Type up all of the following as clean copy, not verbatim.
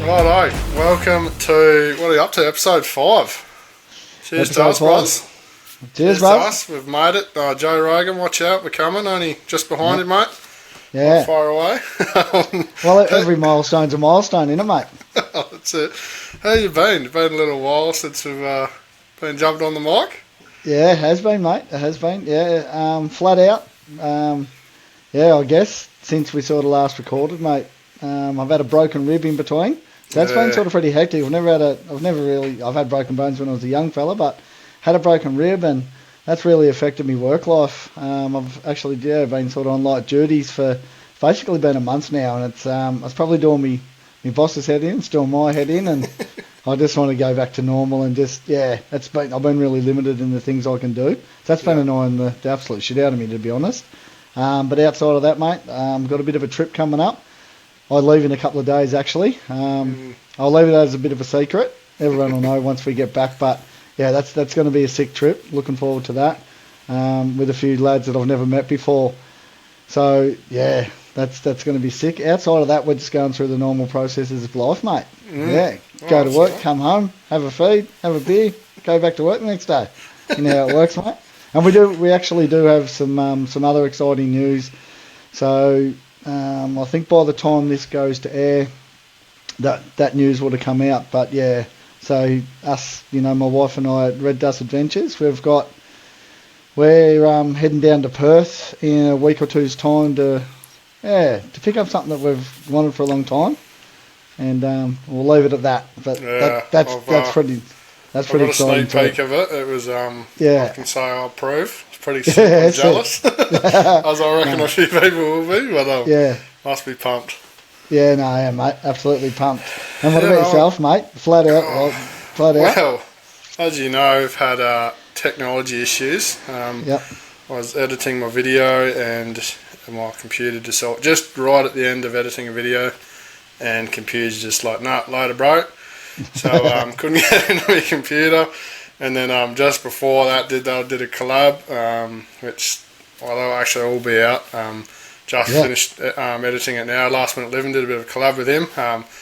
Righto, welcome to, what are you up to, episode 5. Cheers to us, bros. Cheers, bro. We've made it. Joe Rogan, watch out, we're coming, only just behind him, mate. Yeah. Not far away. Well, every milestone's a milestone, isn't it, mate? That's it. How you been? It's been a little while since we've been jumped on the mic. Yeah, it has been, mate. It has been. Yeah, flat out. Yeah, I guess since we sort of last recorded, mate. I've had a broken rib in between, so that's been sort of pretty hectic. I've had broken bones when I was a young fella, but had a broken rib, and that's really affected my work life. I've actually been sort of on light duties for basically been a month now, and it's I was probably doing my boss's head in, it's doing my head in, and I just want to go back to normal and I've been really limited in the things I can do. So that's been annoying the absolute shit out of me, to be honest. But outside of that, mate, got a bit of a trip coming up. I leave in a couple of days, actually. I'll leave it as a bit of a secret. Everyone will know once we get back. But yeah, that's going to be a sick trip. Looking forward to that with a few lads that I've never met before. So yeah, that's going to be sick. Outside of that, we're just going through the normal processes of life, mate. Yeah, go to work, come home, have a feed, have a beer, go back to work the next day. You know how it works, mate. And we actually do have some other exciting news. So I think by the time this goes to air, that news would have come out. But yeah, so us, my wife and I at Red Dust Adventures, we're heading down to Perth in a week or two's time to pick up something that we've wanted for a long time, and we'll leave it at that. But that's pretty. That's pretty exciting. I've got a sneak peek of it. It was, I can say I approve. It's pretty sick. I'm jealous. As I reckon a few people will be, but must be pumped. Yeah, no, I am, mate. Absolutely pumped. And what about yourself, mate? Flat out. Well, as you know, I've had technology issues. I was editing my video and my computer just right at the end of editing a video, and computer's just like, nah, loader broke. So couldn't get into my computer, and then just before that did a collab, which they'll actually all be out. Finished editing it now. Last Minute Living did a bit of a collab with him.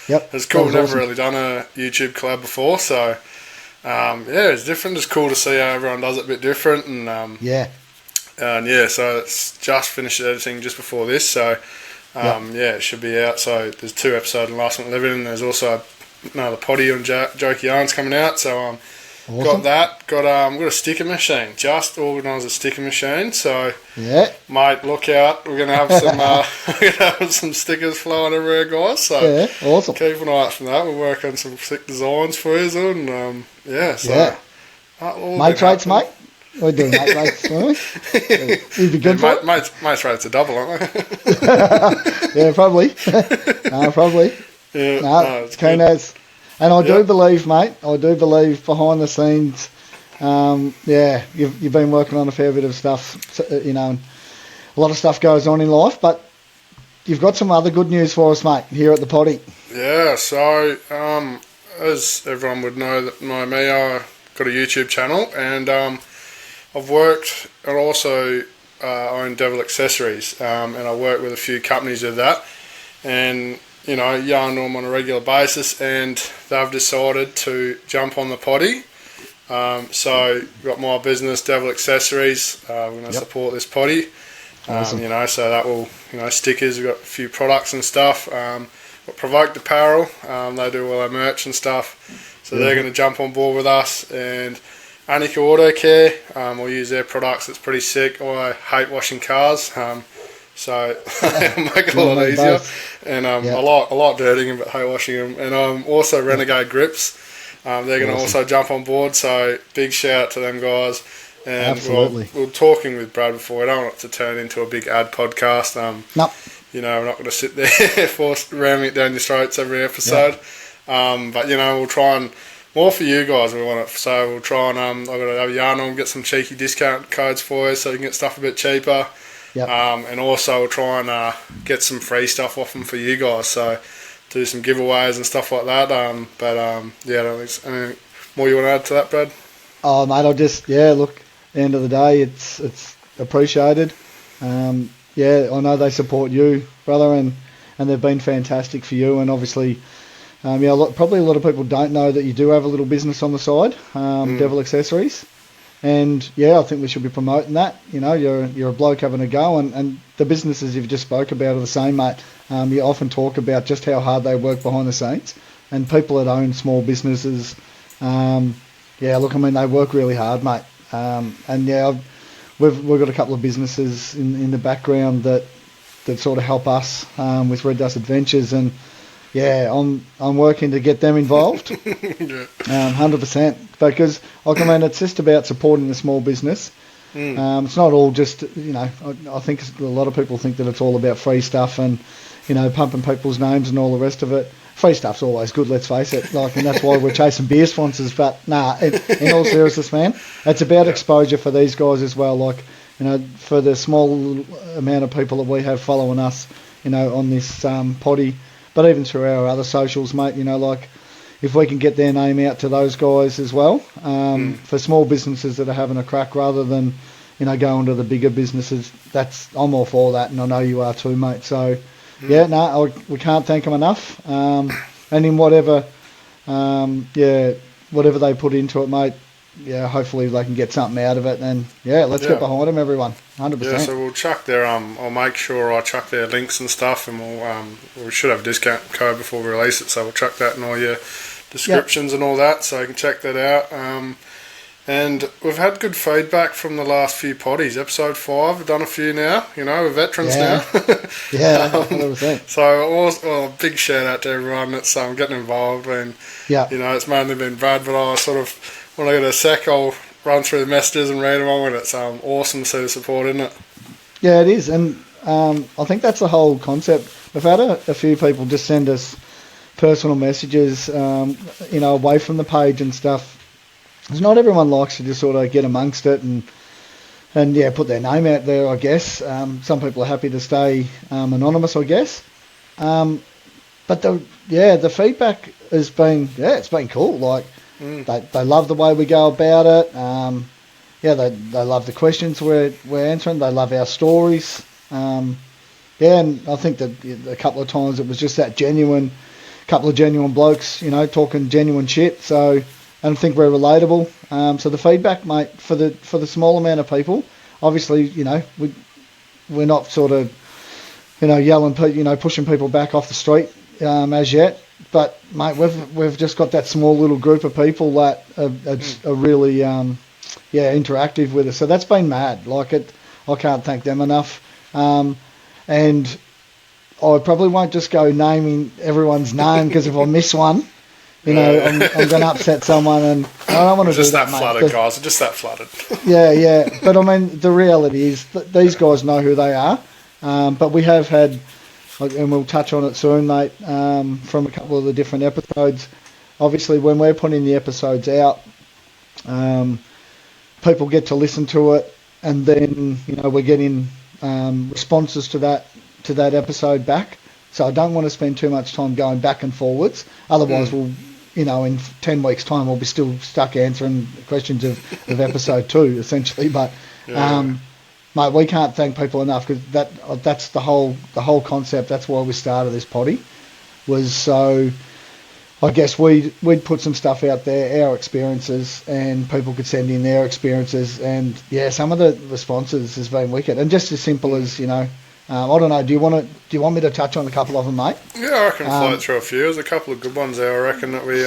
It's cool. Never really done a YouTube collab before, so it's different. It's cool to see how everyone does it a bit different, and so it's just finished editing just before this. So it should be out. So there's 2 episodes in Last Minute Living, and there's also another potty on Jokey Yarns coming out, so awesome. Got that. Got a sticker machine. Just organised a sticker machine, so mate, look out. We're gonna have some stickers flowing everywhere, guys. So awesome. Keep an eye out for that. We're working on some sick designs for you, and mate rates, mate. We're doing mate rates, you'd be good for it. Mate rates are double, aren't they? Yeah, probably. Probably. Yeah, no, it's keen as. And I do believe, mate, behind the scenes, you've been working on a fair bit of stuff, and a lot of stuff goes on in life, but you've got some other good news for us, mate, here at the potty. Yeah, so as everyone would know, me, I've got a YouTube channel, and I've worked and also own Devil Accessories, and I work with a few companies with that, and yarn to them on a regular basis, and they've decided to jump on the potty. So we've got my business, Devil Accessories. We're going to support this potty. Awesome. So that will, stickers. We've got a few products and stuff. Got Provoked Apparel. They do all our merch and stuff. So they're going to jump on board with us. And Annika Auto Care. We'll use their products. It's pretty sick. I hate washing cars. So it'll make it a lot easier, and I like dirtying them, but hate washing them. And also Renegade Grips, they're going to also jump on board. So big shout out to them guys. And absolutely, we were talking with Brad before. We don't want it to turn into a big ad podcast. Nope. We're not going to sit there ramming it down your throats every episode. But we'll try and more for you guys. We want it, so we'll try and I've got to have a yarn on, get some cheeky discount codes for you, so you can get stuff a bit cheaper. And also we'll try and get some free stuff off them for you guys, so do some giveaways and stuff like that. I don't think anything more you want to add to that, Brad? Oh, mate, look, at the end of the day, it's appreciated. I know they support you, brother, and they've been fantastic for you, and obviously Probably a lot of people don't know that you do have a little business on the side, Devil Accessories. And I think we should be promoting that. You're a bloke having a go, and the businesses you've just spoke about are the same, mate. You often talk about just how hard they work behind the scenes, and people that own small businesses, they work really hard, mate. We've got a couple of businesses in the background that sort of help us with Red Dust Adventures, and I'm working to get them involved, 100%. Because it's just about supporting the small business. It's not all just I think a lot of people think that it's all about free stuff and pumping people's names and all the rest of it. Free stuff's always good, let's face it. And that's why we're chasing beer sponsors. But in all seriousness, man, it's about exposure for these guys as well. For the small amount of people that we have following us, on this potty, but even through our other socials, mate. If we can get their name out to those guys as well, for small businesses that are having a crack rather than, going to the bigger businesses, I'm all for that, and I know you are too, mate. So, we can't thank them enough. And in whatever they put into it, mate, hopefully they can get something out of it. And, let's get behind them, everyone, 100%. Yeah, so we'll chuck their, I'll make sure I chuck their links and stuff, and we should have a discount code before we release it, so we'll chuck that in all your descriptions and all that, so you can check that out. And we've had good feedback from the last few potties. Episode 5, we've done a few now. We're veterans now. 100%. So, big shout out to everyone that's getting involved. And it's mainly been Brad, but I sort of, when I get a sec, I'll run through the messages and read them on with it. So, awesome to see the support, isn't it? Yeah, it is. And I think that's the whole concept. We've had a few people just send us personal messages, away from the page and stuff. Because not everyone likes to just sort of get amongst it and put their name out there, I guess. Some people are happy to stay anonymous, I guess. But the feedback has been, it's been cool. They love the way we go about it. They love the questions we're answering. They love our stories. And I think that a couple of times it was just that couple of genuine blokes, talking genuine shit. So I think we're relatable. So the feedback, mate, for the small amount of people, obviously, we're not sort of, yelling, pushing people back off the street as yet. But mate, we've just got that small little group of people that are really interactive with us. So that's been mad. I can't thank them enough. And I probably won't just go naming everyone's name, because if I miss one, I'm going to upset someone, and I don't want to do that, just that flooded, guys. Just that flooded. Yeah. But the reality is that these guys know who they are. But we have had, and we'll touch on it soon, mate, from a couple of the different episodes. Obviously, when we're putting the episodes out, people get to listen to it, and then we're getting responses to that episode back. So I don't want to spend too much time going back and forwards. Otherwise, we'll, in 10 weeks' time, we'll be still stuck answering questions of episode 2, essentially. But, mate, we can't thank people enough, because that's the whole concept. That's why we started this potty, was so I guess we'd put some stuff out there, our experiences, and people could send in their experiences. And, some of the responses has been wicked. And just as simple as, I don't know. Do you want me to touch on a couple of them, mate? Yeah, I reckon float through a few. There's a couple of good ones there, I reckon, that we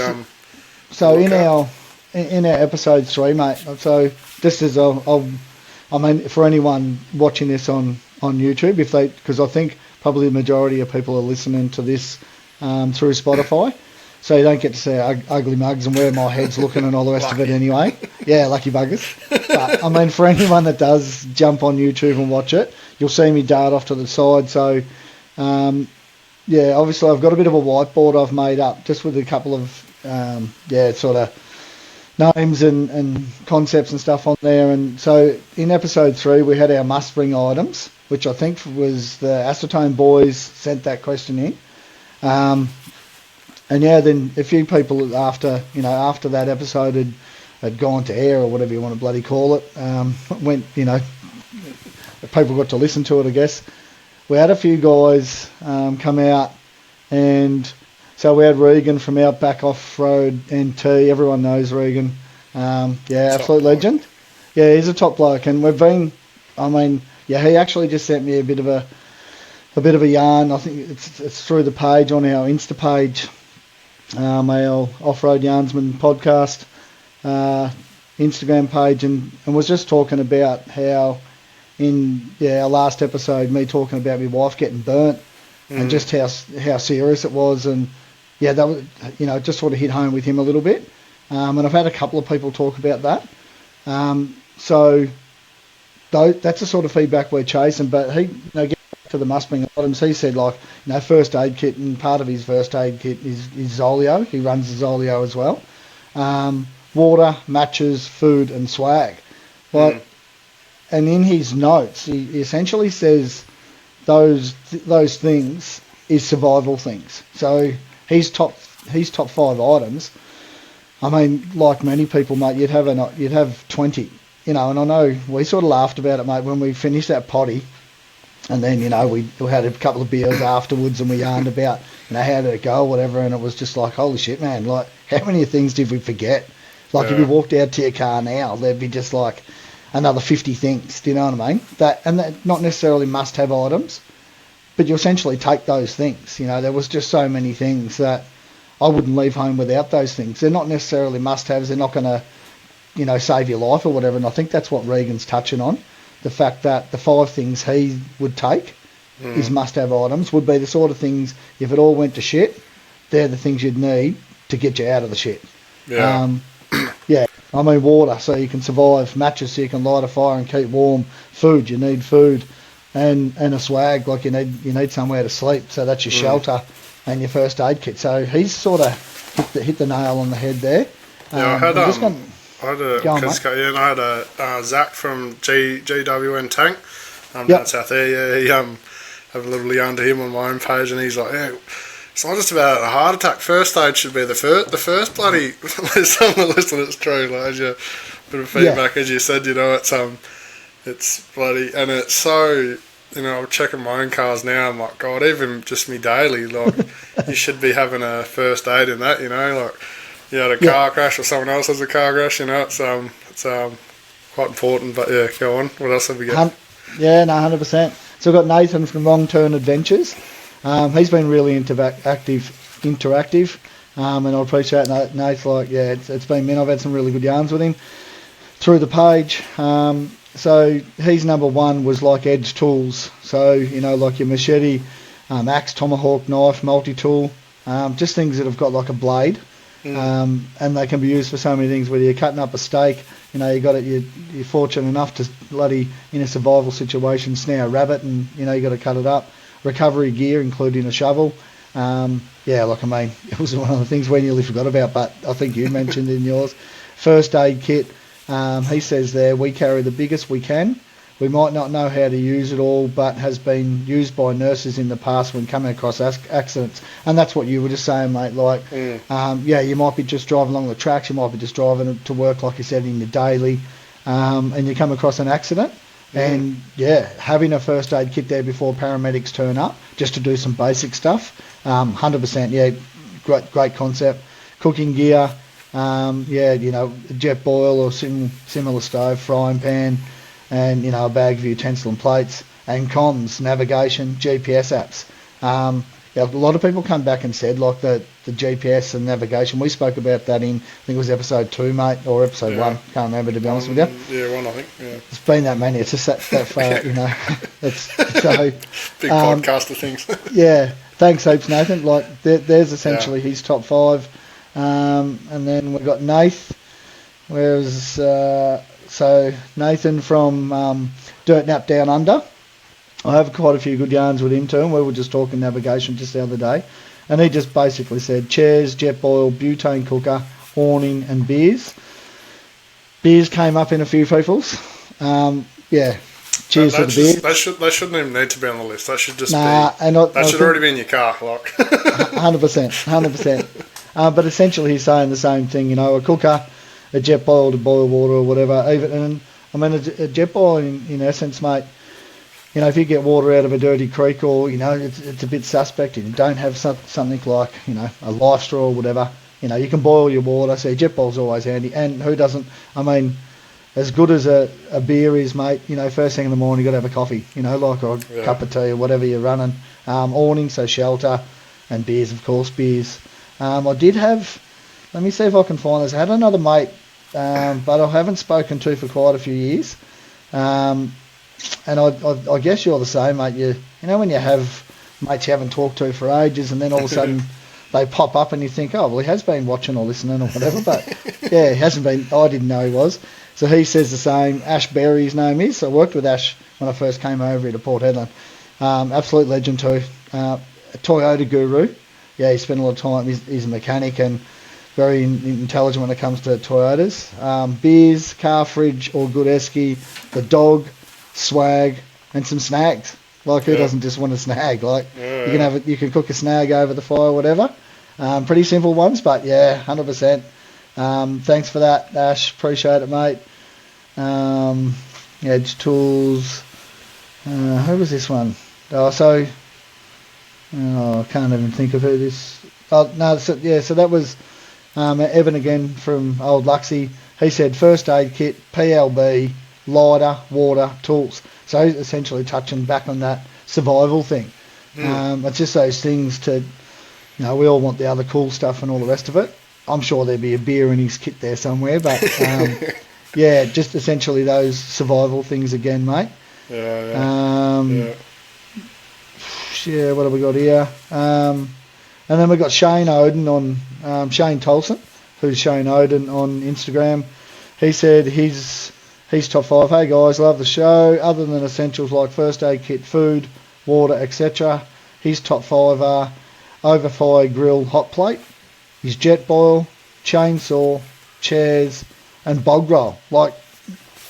So in our episode 3, mate. So just as for anyone watching this on YouTube, because I think probably the majority of people are listening to this through Spotify, so you don't get to see ugly mugs and where my head's looking and all the rest of it anyway. Yeah, lucky buggers. But for anyone that does jump on YouTube and watch it, you'll see me dart off to the side. So, obviously I've got a bit of a whiteboard I've made up just with a couple of, sort of names and concepts and stuff on there. And so in episode 3, we had our must-bring items, which I think was the Acetone boys sent that question in. Then a few people after that episode had gone to air, or whatever you want to bloody call it, people got to listen to it, I guess. We had a few guys come out and So we had Regan from Outback Off-Road NT. Everyone knows Regan. Absolute legend. Yeah, he's a top bloke, and we've been. I mean, yeah, he actually just sent me a bit of a yarn. I think it's through the page on our Insta page, our Off-Road Yarnsman podcast Instagram page, and was just talking about how in our last episode, me talking about my wife getting burnt and just how serious it was, and that was, just sort of hit home with him a little bit. And I've had a couple of people talk about that. So that's the sort of feedback we're chasing. But he, getting back to the must-bring items, he said, first aid kit, and part of his first aid kit is Zolio. He runs the Zolio as well. Water, matches, food, and swag. And in his notes, he essentially says those things is survival things. So his top 5 items. I mean, like many people, mate, you'd have 20, and I know we sort of laughed about it, mate, when we finished that potty, and then, we had a couple of beers afterwards, and we yarned about, how did it go, or whatever, and it was just like, holy shit, man, how many things did we forget? If you walked out to your car now, there'd be just another 50 things, do you know what I mean? That not necessarily must-have items, but you essentially take those things, there was just so many things that I wouldn't leave home without those things. They're not necessarily must-haves. They're not going to, save your life or whatever. And I think that's what Regan's touching on. The fact that the 5 things he would take is must-have items would be the sort of things, if it all went to shit, they're the things you'd need to get you out of the shit. Yeah. I mean, water, so you can survive. Matches, so you can light a fire and keep warm. Food, you need food. And a swag, you need somewhere to sleep. So that's your shelter. And your first aid kit. So he's sort of hit the nail on the head there. I had a Zach from GWN Tank down south there. He have a little yarn to him on my own page, and he's like, it's not just about a heart attack. First aid should be the first bloody. Someone listen, it's true. As you bit of feedback, as you said, it's bloody, and it's so. I'm checking my own cars now. I'm like, God, even just me daily, you should be having a first aid in that. You had a car crash or someone else has a car crash. It's quite important. But go on. What else have we got? 100%. So we've got Nathan from Wrong Turn Adventures. He's been really interactive, and I appreciate Nate's it's been mint. I've had some really good yarns with him through the page. So his number 1 was edge tools. So, your machete, axe, tomahawk, knife, multi-tool, just things that have got a blade. And they can be used for so many things, whether you're cutting up a steak, you're fortunate enough to in a survival situation, snare a rabbit and, you got to cut it up. Recovery gear, including a shovel. It was one of the things we nearly forgot about, but I think you mentioned in yours. First aid kit. He says there, we carry the biggest we can. We might not know how to use it all, but has been used by nurses in the past when coming across accidents. And that's what you were just saying, mate. You might be just driving along the tracks, you might be just driving to work, like you said, in your daily, and you come across an accident. And, having a first aid kit there before paramedics turn up, just to do some basic stuff, 100%, great concept. Cooking gear. Jet boil or similar stove, frying pan, and a bag of utensil and plates, and comms, navigation, GPS apps. A lot of people come back and said the GPS and navigation. We spoke about that in, I think it was episode 2, mate, or episode 1. Can't remember, to be honest with you. Yeah, 1, I think. Yeah. It's been that many. It's just that far. It's so big podcast of things. Thanks heaps, Nathan. There's essentially his top 5. And then we've got Nath, so Nathan from Dirt Nap Down Under. I have quite a few good yarns with him too, and we were just talking navigation just the other day, and he just basically said chairs, jet boil, butane cooker, awning and beers. Beers came up in a few people's. Cheers for the beer. They shouldn't even need to be on the list. That should just that should already be in your car. 100%. But essentially he's saying the same thing, a cooker, a jet boil to boil water or whatever. A jet boil in essence, mate, if you get water out of a dirty creek or, it's a bit suspect and you don't have something like, a life straw or whatever, you can boil your water. So jet bowl's always handy. And who doesn't? I mean, as good as a beer is, mate, first thing in the morning you got to have a coffee, like a cup of tea or whatever you're running. Awning, so shelter, and beers, of course, beers. I did have, let me see if I can find this. I had another mate, but I haven't spoken to for quite a few years. And I guess you're the same, mate. When you have mates you haven't talked to for ages, and then all of a sudden they pop up, and you think, oh, well, he has been watching or listening or whatever. But yeah, he hasn't been. I didn't know he was. So he says the same. Ash Berry, his name is. So I worked with Ash when I first came over here to Port Hedland. Absolute legend too. A Toyota guru. Yeah, he spent a lot of time. He's a mechanic and very intelligent when it comes to Toyotas. Beers, car fridge, all good esky. The dog, swag, and some snags. Like, who doesn't just want a snag? Like, you can cook a snag over the fire, whatever. Pretty simple ones, but yeah, 100%. Thanks for that, Ash. Appreciate it, mate. Edge Tools. Who was this one? I can't even think of who this. Oh no, so that was Evan again from Old Luxie. He said first aid kit, PLB, lighter, water, tools. So he's essentially touching back on that survival thing. It's just those things to, we all want the other cool stuff and all the rest of it. I'm sure there'd be a beer in his kit there somewhere, but yeah, just essentially those survival things again, mate. Yeah, what have we got here? And then we've got Shane Oden on Shane Tolson, who's Shane Oden on Instagram. He said he's top 5. Hey guys, love the show. Other than essentials like first aid kit, food, water, etc., his top 5 are overfire grill hot plate, his jet boil, chainsaw, chairs, and bog roll. Like,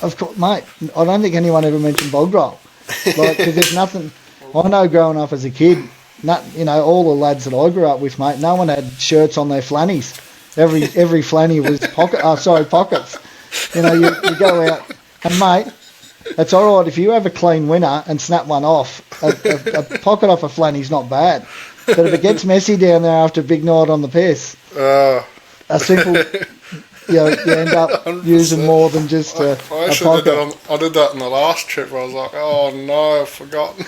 of course, mate, I don't think anyone ever mentioned bog roll. Like, because there's nothing. I know growing up as a kid, all the lads that I grew up with, mate, no one had shirts on their flannies. Every flanny was pockets. You go out, and mate, it's all right if you have a clean winter and snap one off. A pocket off a flanny's not bad, but if it gets messy down there after a big night on the piss, a simple, you end up 100%. Using more than just a pocket. I did that on the last trip. I was like, oh no, I've forgotten.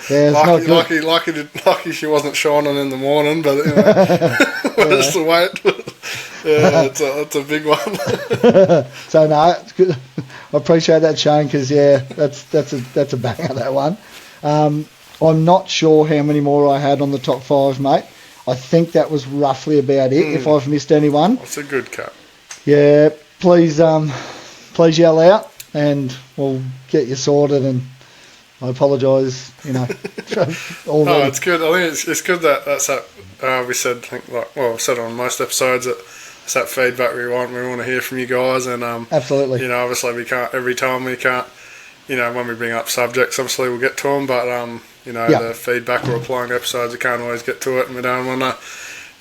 Yeah, it's lucky she wasn't shining in the morning, but just the wait. Yeah, it's a big one. So no, it's good. I appreciate that, Shane, because that's a banger, that one. I'm not sure how many more I had on the top 5, mate. I think that was roughly about it. If I've missed anyone, that's a good cut. Yeah, please yell out, and we'll get you sorted. And I apologise, already. It's good. I think it's good that's that. We said, I've said on most episodes that it's that feedback we want. We want to hear from you guys, and absolutely. Obviously we can't every time we can't. When we bring up subjects, obviously we'll get to them, but the feedback or applying episodes, we can't always get to it, and we don't want to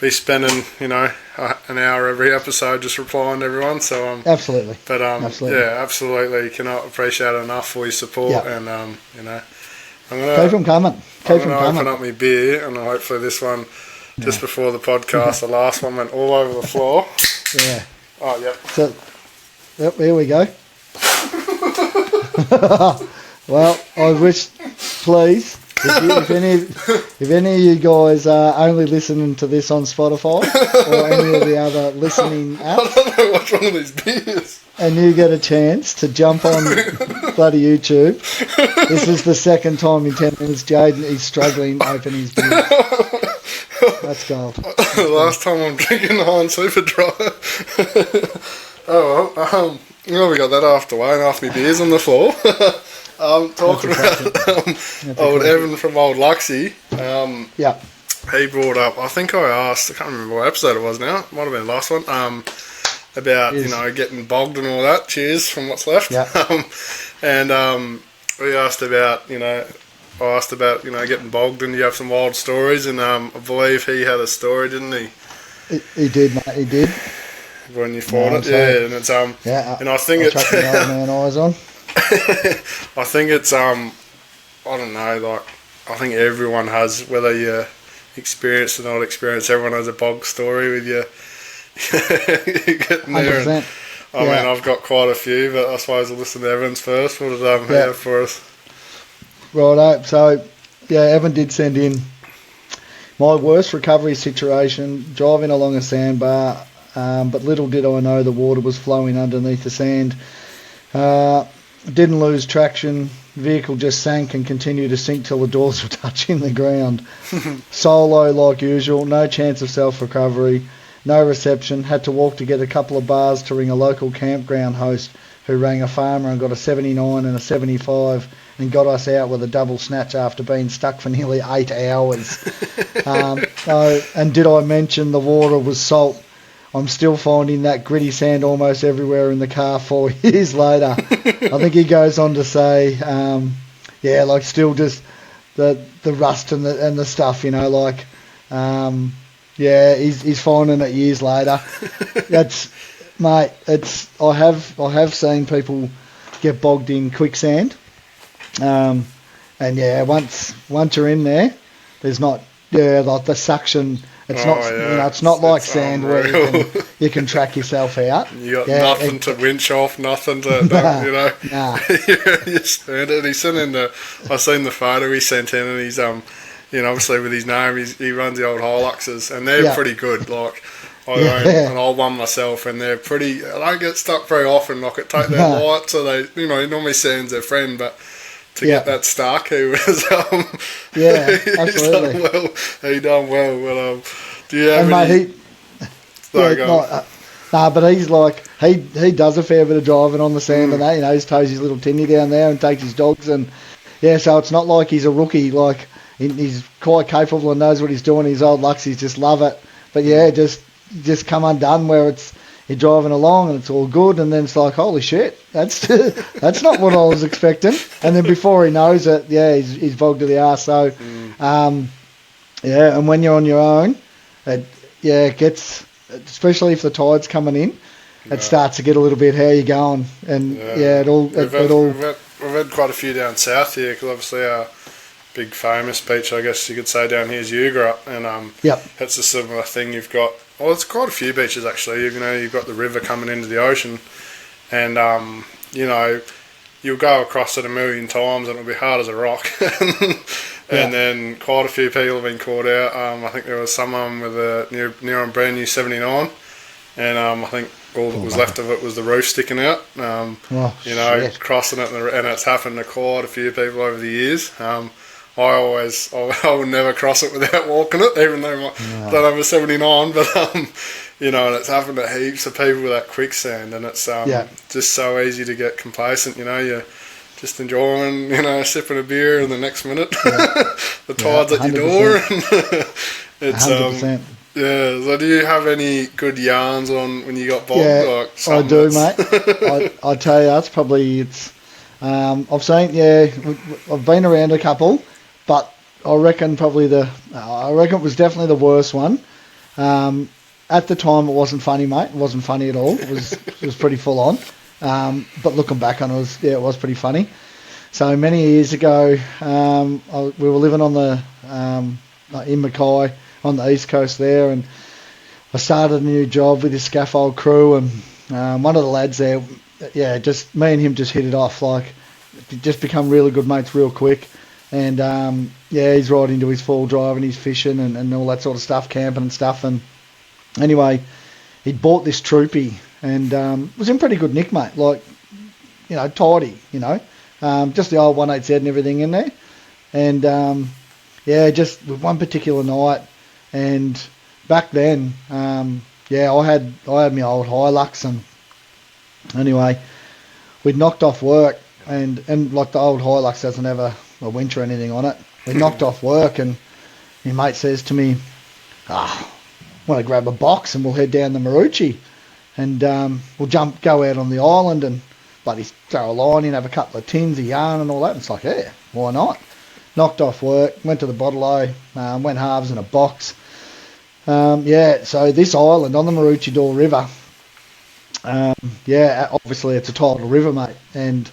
be spending an hour every episode just replying to everyone. So absolutely. But absolutely. Yeah, absolutely. Cannot appreciate it enough for your support, and I'm gonna keep them coming. Open up my beer, and hopefully this one just before the podcast, the last one went all over the floor. Yeah. Oh, yep. So, here we go. Well, I wish, please, if any of you guys are only listening to this on Spotify or any of the other listening apps, I don't know what's wrong with these beers. And you get a chance to jump on bloody YouTube, this is the second time in 10 minutes Jaden is struggling to open his beer. That's gold. Last time I'm drinking the Heinz Super Dry. Oh well, we got that after way, and half my beers on the floor. Talking about old Evan from Old Luxie. Yeah. He brought up, I think I asked, I can't remember what episode it was now, it might have been the last one, about, getting bogged and all that. Cheers from what's left. Yeah. We asked about, I asked about, getting bogged, and you have some wild stories, and I believe he had a story, didn't he? He did, mate, he did. When you fought it, and it's, and I think it's... man eyes on. I think it's I don't know, like I think everyone has, whether you're experienced or not experienced, everyone has a bog story with you getting there. 100%. I mean, I've got quite a few, but I suppose I'll listen to Evans first. What did he have for us? Righto. So, Evan did send in my worst recovery situation, driving along a sandbar, but little did I know the water was flowing underneath the sand. Didn't lose traction. Vehicle just sank and continued to sink till the doors were touching the ground. Solo like usual, no chance of self-recovery, no reception. Had to walk to get a couple of bars to ring a local campground host who rang a farmer and got a 79 and a 75 and got us out with a double snatch after being stuck for nearly 8 hours. And did I mention the water was salt? I'm still finding that gritty sand almost everywhere in the car 4 years later. I think he goes on to say, like still just the rust and the stuff, like, he's finding it years later. I have seen people get bogged in quicksand, and once you're in there, there's not like the suction. It's it's not like sand where you can track yourself out. You got nothing to winch off, nothing to Nah. You stand it. He sent in I seen the photo he sent in, and he's obviously with his name, he runs the old Hiluxes, and they're pretty good. Like I own an old one myself, and they're pretty. I don't get stuck very often. Like it take their light, so they he normally sends their friend, but. To get that stuck, he was absolutely. He done well. Well, do you have any? But he's like he does a fair bit of driving on the sand and that. He tows his little tinny down there and takes his dogs and so it's not like he's a rookie. Like he's quite capable and knows what he's doing. His old Luxies just love it. But just come undone where you're driving along and it's all good, and then it's like, holy shit, that's not what I was expecting. And then before he knows it, he's bogged to the arse. So, and when you're on your own, it gets, especially if the tide's coming in, it starts to get a little bit, how you going? And we've had quite a few down south here, because obviously our big famous beach, I guess you could say, down here is Yugarup, and it's a similar thing. You've got, it's quite a few beaches actually. You've got the river coming into the ocean, and you'll go across it a million times and it'll be hard as a rock. And then quite a few people have been caught out. I think there was someone with a near on brand new 79, and I think all that was left of it was the roof sticking out. Crossing it, and it's happened to quite a few people over the years. I would never cross it without walking it, even though I don't have a 79, but and it's happened to heaps of people with that quicksand, and it's just so easy to get complacent. You're just enjoying, sipping a beer, and the next minute the tide's at your door. And it's 100%. So do you have any good yarns on when you got bogged? Yeah, I do, mate. I tell you, I've seen, I've been around a couple, but I reckon it was definitely the worst one. At the time, it wasn't funny, mate. It wasn't funny at all. It was pretty full on. But looking back on it, it was pretty funny. So many years ago, we were living on in Mackay on the east coast there, and I started a new job with this scaffold crew, and one of the lads there, just me and him just hit it off, like just become really good mates real quick. And he's right into his full drive and he's fishing and all that sort of stuff, camping and stuff. And anyway, he'd bought this troopy and was in pretty good nick, mate, like, tidy, just the old 180Z and everything in there. And just with one particular night, and back then, I had my old Hilux, and anyway, we'd knocked off work, and like the old Hilux doesn't have a winch or anything on it. We knocked off work, and my mate says to me, want to grab a box and we'll head down the Maroochy, and we'll go out on the island and bloody throw a line in, have a couple of tins of yarn and all that. And it's like, why not? Knocked off work, went to the bottle-o, went halves in a box. So this island on the Maroochydore River, obviously it's a tidal river, mate, and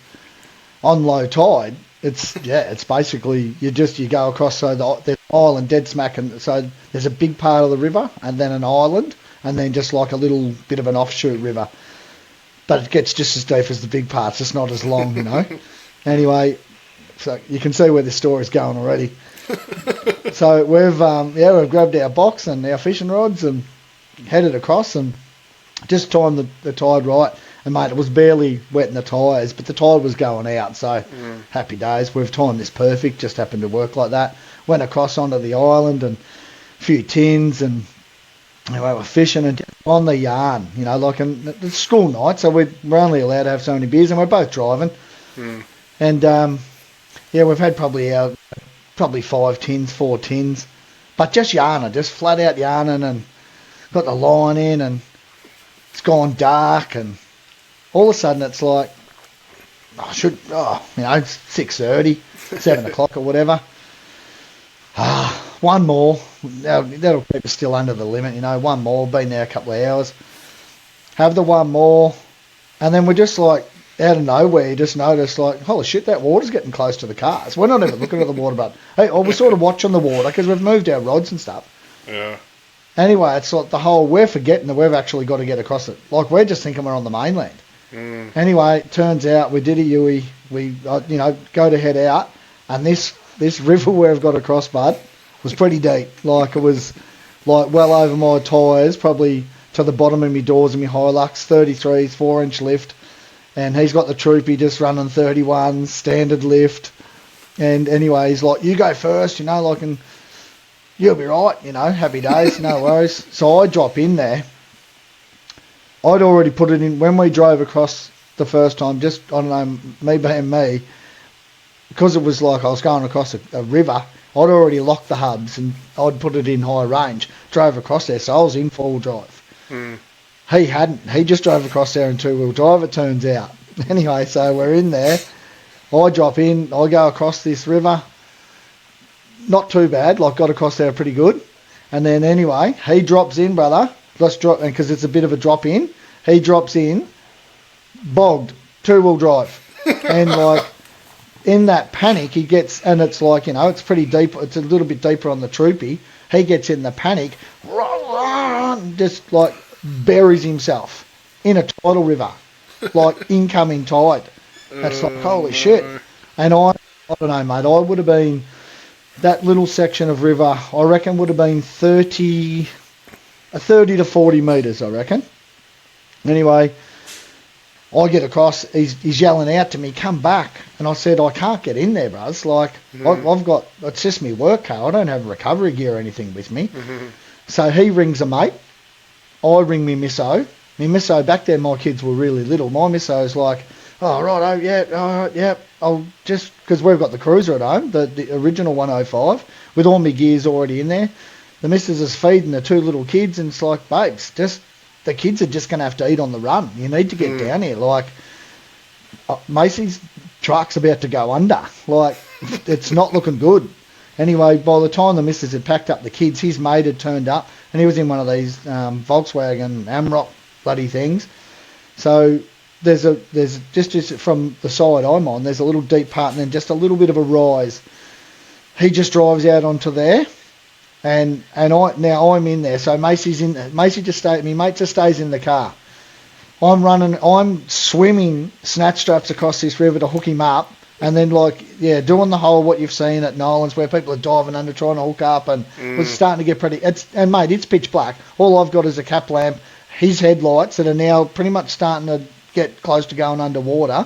on low tide, it's basically you go across, so there's an island dead smack, and so there's a big part of the river and then an island and then just like a little bit of an offshoot river, but it gets just as deep as the big part, just not as long, Anyway, so you can see where this story's going already. So we've grabbed our box and our fishing rods and headed across and just timed the tide right. And mate, it was barely wetting the tyres, but the tide was going out, so happy days. We've timed this perfect, just happened to work like that. Went across onto the island and a few tins, and anyway, we're fishing and on the yarn, like it's school night, so we're only allowed to have so many beers, and we're both driving. And we've had probably 4 tins, but just yarning, just flat out yarning, and got the line in, and it's gone dark, and all of a sudden it's like, it's 6:30, 7 o'clock or whatever. One more, that'll keep us still under the limit, one more, been there a couple of hours. Have the one more, and then we're just like, out of nowhere, you just notice like, holy shit, that water's getting close to the cars. We're not even looking at the water, but we're sort of watching the water because we've moved our rods and stuff. Yeah. Anyway, it's like we're forgetting that we've actually got to get across it. Like, we're just thinking we're on the mainland. Anyway, it turns out we did a Yui. We, go to head out, and this river we've got across, bud, was pretty deep. Like, it was like well over my tyres, probably to the bottom of my doors and my Hilux, 33s, 4-inch lift. And he's got the troopy just running 31s, standard lift. And anyway, he's like, you go first, and you'll be right, happy days, no worries. So I drop in there. I'd already put it in when we drove across the first time, just, I don't know, me being me, because it was like I was going across a river, I'd already locked the hubs and I'd put it in high range, drove across there, so I was in full drive. He hadn't. He just drove across there in two-wheel drive, it turns out. Anyway, so we're in there. I drop in. I go across this river. Not too bad. Like, got across there pretty good. And then anyway, he drops in, brother. Let's drop, because it's a bit of a drop in. He drops in, bogged, two-wheel drive. And like, in that panic, he gets, and it's like, it's pretty deep. It's a little bit deeper on the troopy. He gets in the panic, just like buries himself in a tidal river, like incoming tide. That's like, holy shit. And I don't know, mate, I would have been, that little section of river, I reckon would have been 30 to 40 metres, I reckon. Anyway, I get across, he's yelling out to me, come back. And I said, I can't get in there, bros. Like, I've got, it's just me work car. I don't have recovery gear or anything with me. So he rings a mate. I ring me misso. My misso, back then my kids were really little. My misso's like, oh, right, oh, yeah, all right, yeah. I'll just, because we've got the cruiser at home, the original 105, with all my gears already in there. The missus is feeding the two little kids, and it's like, babes, just, the kids are just going to have to eat on the run. You need to get down here. Like, Macy's truck's about to go under. Like, it's not looking good. Anyway, by the time the missus had packed up the kids, his mate had turned up, and he was in one of these Volkswagen Amrock bloody things. So there's just from the side I'm on, there's a little deep part and then just a little bit of a rise. He just drives out onto there, and I'm in there. So Macy just my mate just stays in the car. I'm swimming snatch straps across this river to hook him up. And then, doing the whole what you've seen at Nolan's where people are diving under trying to hook up, and it's starting to get pretty. Mate, it's pitch black. All I've got is a cap lamp, his headlights that are now pretty much starting to get close to going underwater,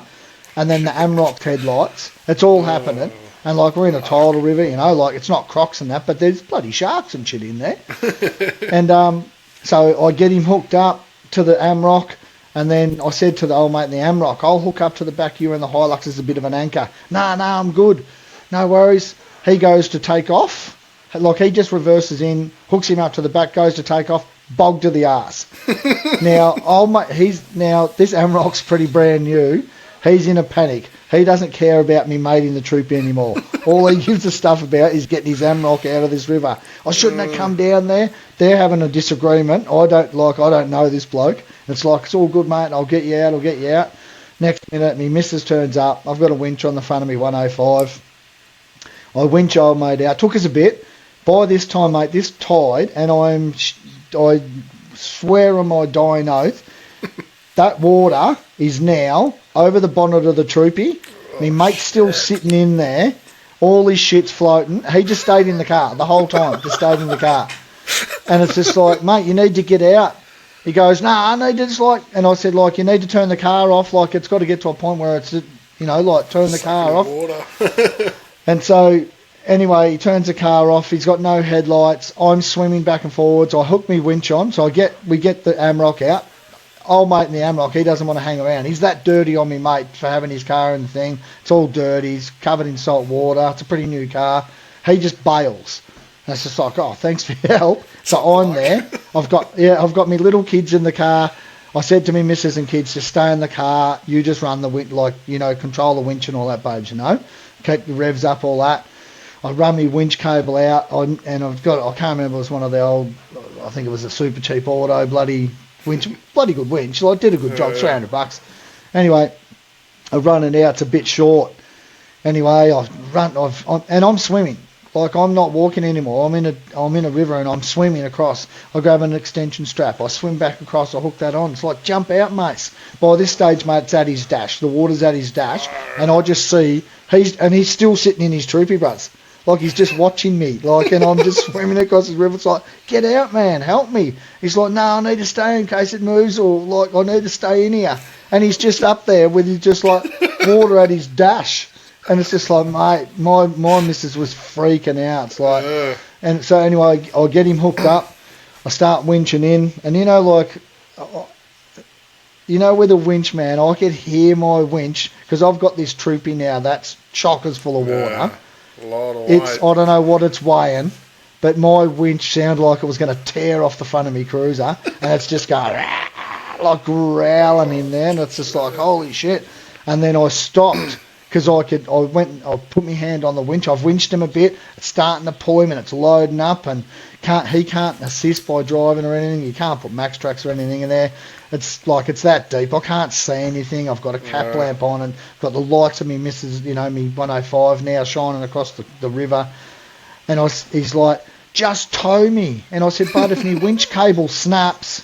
and then the Amrock headlights. It's all happening. And, we're in a tidal river, it's not crocs and that, but there's bloody sharks and shit in there. And so I get him hooked up to the Amrock. And then I said to the old mate in the Amrock, I'll hook up to the back, you and the Hilux as a bit of an anchor. No, I'm good. No worries. He goes to take off. He just reverses in, hooks him up to the back, goes to take off, bogged to the arse. Now, this Amrock's pretty brand new. He's in a panic. He doesn't care about me mating the troop anymore. All he gives a stuff about is getting his Amrock out of this river. I shouldn't have come down there. They're having a disagreement. I don't know this bloke. It's like, it's all good, mate. I'll get you out. Next minute, my missus turns up. I've got a winch on the front of me 105. I winch old mate out. Took us a bit. By this time, mate, this tide, and I swear on my dying oath, that water is now over the bonnet of the troopy. My mate's still sitting in there. All his shit's floating. He just stayed in the car the whole time. Just stayed in the car. And it's just like, mate, you need to get out. He goes, nah, I need to just like... And I said, like, you need to turn the car off. Like, it's got to get to a point where it's, you know, like, turn the car off. Water. And so, anyway, he turns the car off. He's got no headlights. I'm swimming back and forwards. I hook my winch on. So we get the AMROC out. Old mate in the AMROC, he doesn't want to hang around. He's that dirty on me, mate, for having his car in the thing. It's all dirty. He's covered in salt water. It's a pretty new car. He just bails. And it's just like, oh, thanks for your help. So I'm there. I've got my little kids in the car. I said to me missus and kids, just stay in the car. You just run the winch, like, you know, control the winch and all that, babes, you know. Keep the revs up, all that. I run my winch cable out, and I can't remember, it was one of the old, I think it was a super cheap auto, bloody good winch. Like, did a good job, $300. Anyway, I run it out. It's a bit short. Anyway, I'm swimming. Like, I'm not walking anymore. I'm in a river and I'm swimming across. I grab an extension strap. I swim back across. I hook that on. It's like, jump out, mates. By this stage, mate, it's at his dash. The water's at his dash, and I just see he's still sitting in his troopy, bruts. Like, he's just watching me. Like, and I'm just swimming across his river. It's like, get out, man, help me. He's like, no, I need to stay in case it moves, or like, I need to stay in here. And he's just up there with his just like water at his dash. And it's just like, mate, my missus was freaking out. It's like, and so anyway, I'll get him hooked up. I start winching in, and you know, like, you know, with a winch, man, I could hear my winch because I've got this troopy now that's chockers full of water. A lot of weight. I don't know what it's weighing, but my winch sounded like it was going to tear off the front of me cruiser, and it's just going like growling in there, and it's just like, holy shit. And then I stopped. Because I put my hand on the winch. I've winched him a bit. It's starting to pull him and it's loading up, and he can't assist by driving or anything. You can't put max tracks or anything in there. It's like, it's that deep. I can't see anything. I've got a cap lamp on and got the lights of me missus, you know, me 105 now shining across the river. And he's like, just tow me. And I said, but if my winch cable snaps,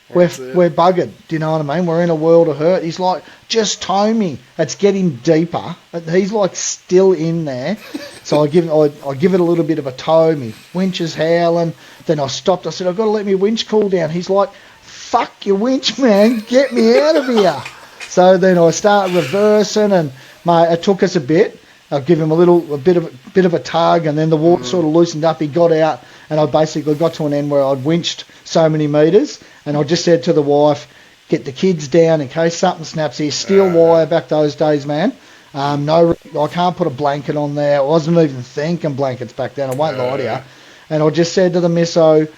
we're buggered. Do you know what I mean? We're in a world of hurt. He's like, just tow me. It's getting deeper. He's like still in there. So I give it a little bit of a tow. Me winch is howling. Then I stopped. I said, I've got to let my winch cool down. He's like, fuck your winch, man. Get me out of here. So then I start reversing, and mate, it took us a bit. I'll give him a bit of a tug, and then the water sort of loosened up. He got out, and I basically got to an end where I'd winched so many metres, and I just said to the wife, get the kids down in case something snaps here. Steel wire back those days, man. No, I can't put a blanket on there. I wasn't even thinking blankets back then. I won't lie to you. And I just said to the misso,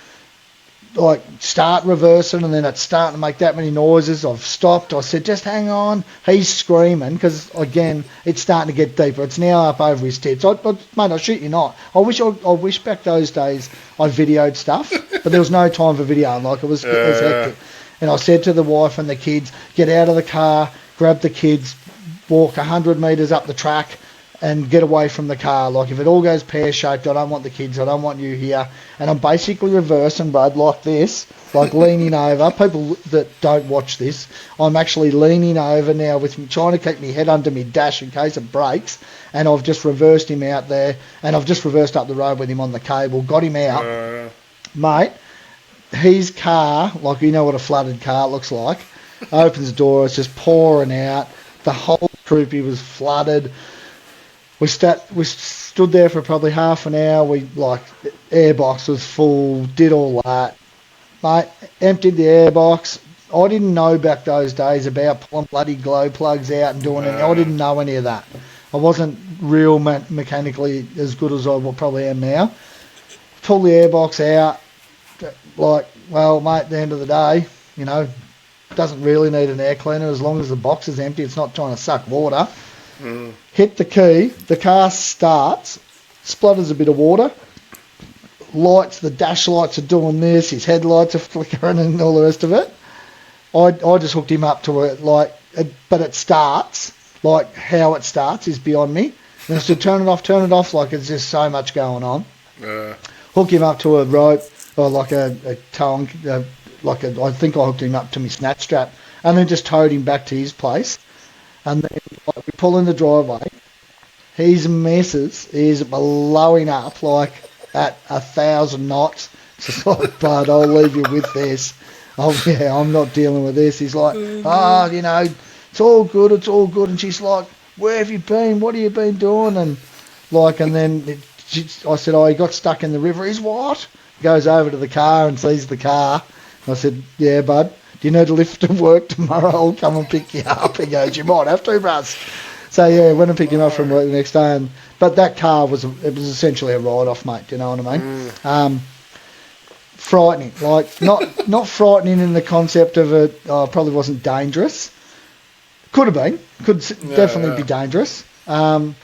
like, start reversing, and then it's starting to make that many noises. I've stopped. I said, just hang on. He's screaming because, again, it's starting to get deeper. It's now up over his tits. Mate, I shit you not. I wish back those days I videoed stuff, but there was no time for video. Like, it was hectic. And I said to the wife and the kids, get out of the car, grab the kids, walk 100 metres up the track, and get away from the car. Like, if it all goes pear-shaped, I don't want the kids, I don't want you here. And I'm basically reversing, bud, like this, like leaning over. People that don't watch this, I'm actually leaning over now with me, trying to keep my head under me dash in case it breaks. And I've just reversed him out there, and I've just reversed up the road with him on the cable, got him out. Mate, his car, like, you know what a flooded car looks like, opens the door, it's just pouring out. The whole troopy was flooded. We stood there for probably half an hour. The airbox was full, did all that. Mate, emptied the airbox. I didn't know back those days about pulling bloody glow plugs out and doing anything. I didn't know any of that. I wasn't real mechanically as good as I probably am now. Pull the airbox out. Like, well, mate, at the end of the day, you know, doesn't really need an air cleaner as long as the box is empty. It's not trying to suck water. Hit the key, the car starts, splutters a bit of water, lights, the dash lights are doing this, his headlights are flickering and all the rest of it. I just hooked him up to but it starts, like how it starts is beyond me. And I said, turn it off, like it's just so much going on. Hook him up to a rope, or like a tongue, I think I hooked him up to my snatch strap, and then just towed him back to his place. And then like, we pull in the driveway. His missus is blowing up like at 1,000 knots. Just like, bud, I'll leave you with this. Oh yeah, I'm not dealing with this. He's like, it's all good. And she's like, where have you been? What have you been doing? And then I said, he got stuck in the river. He's what? Goes over to the car and sees the car. I said, yeah, bud, do you need a lift to work tomorrow? I'll come and pick you up. He goes, you might have to, Russ. So yeah, went and picked him up from work the next day. But that car was essentially a write-off, mate. Do you know what I mean? Frightening, like not frightening in the concept of it. Probably wasn't dangerous. Could have been. Definitely be dangerous. And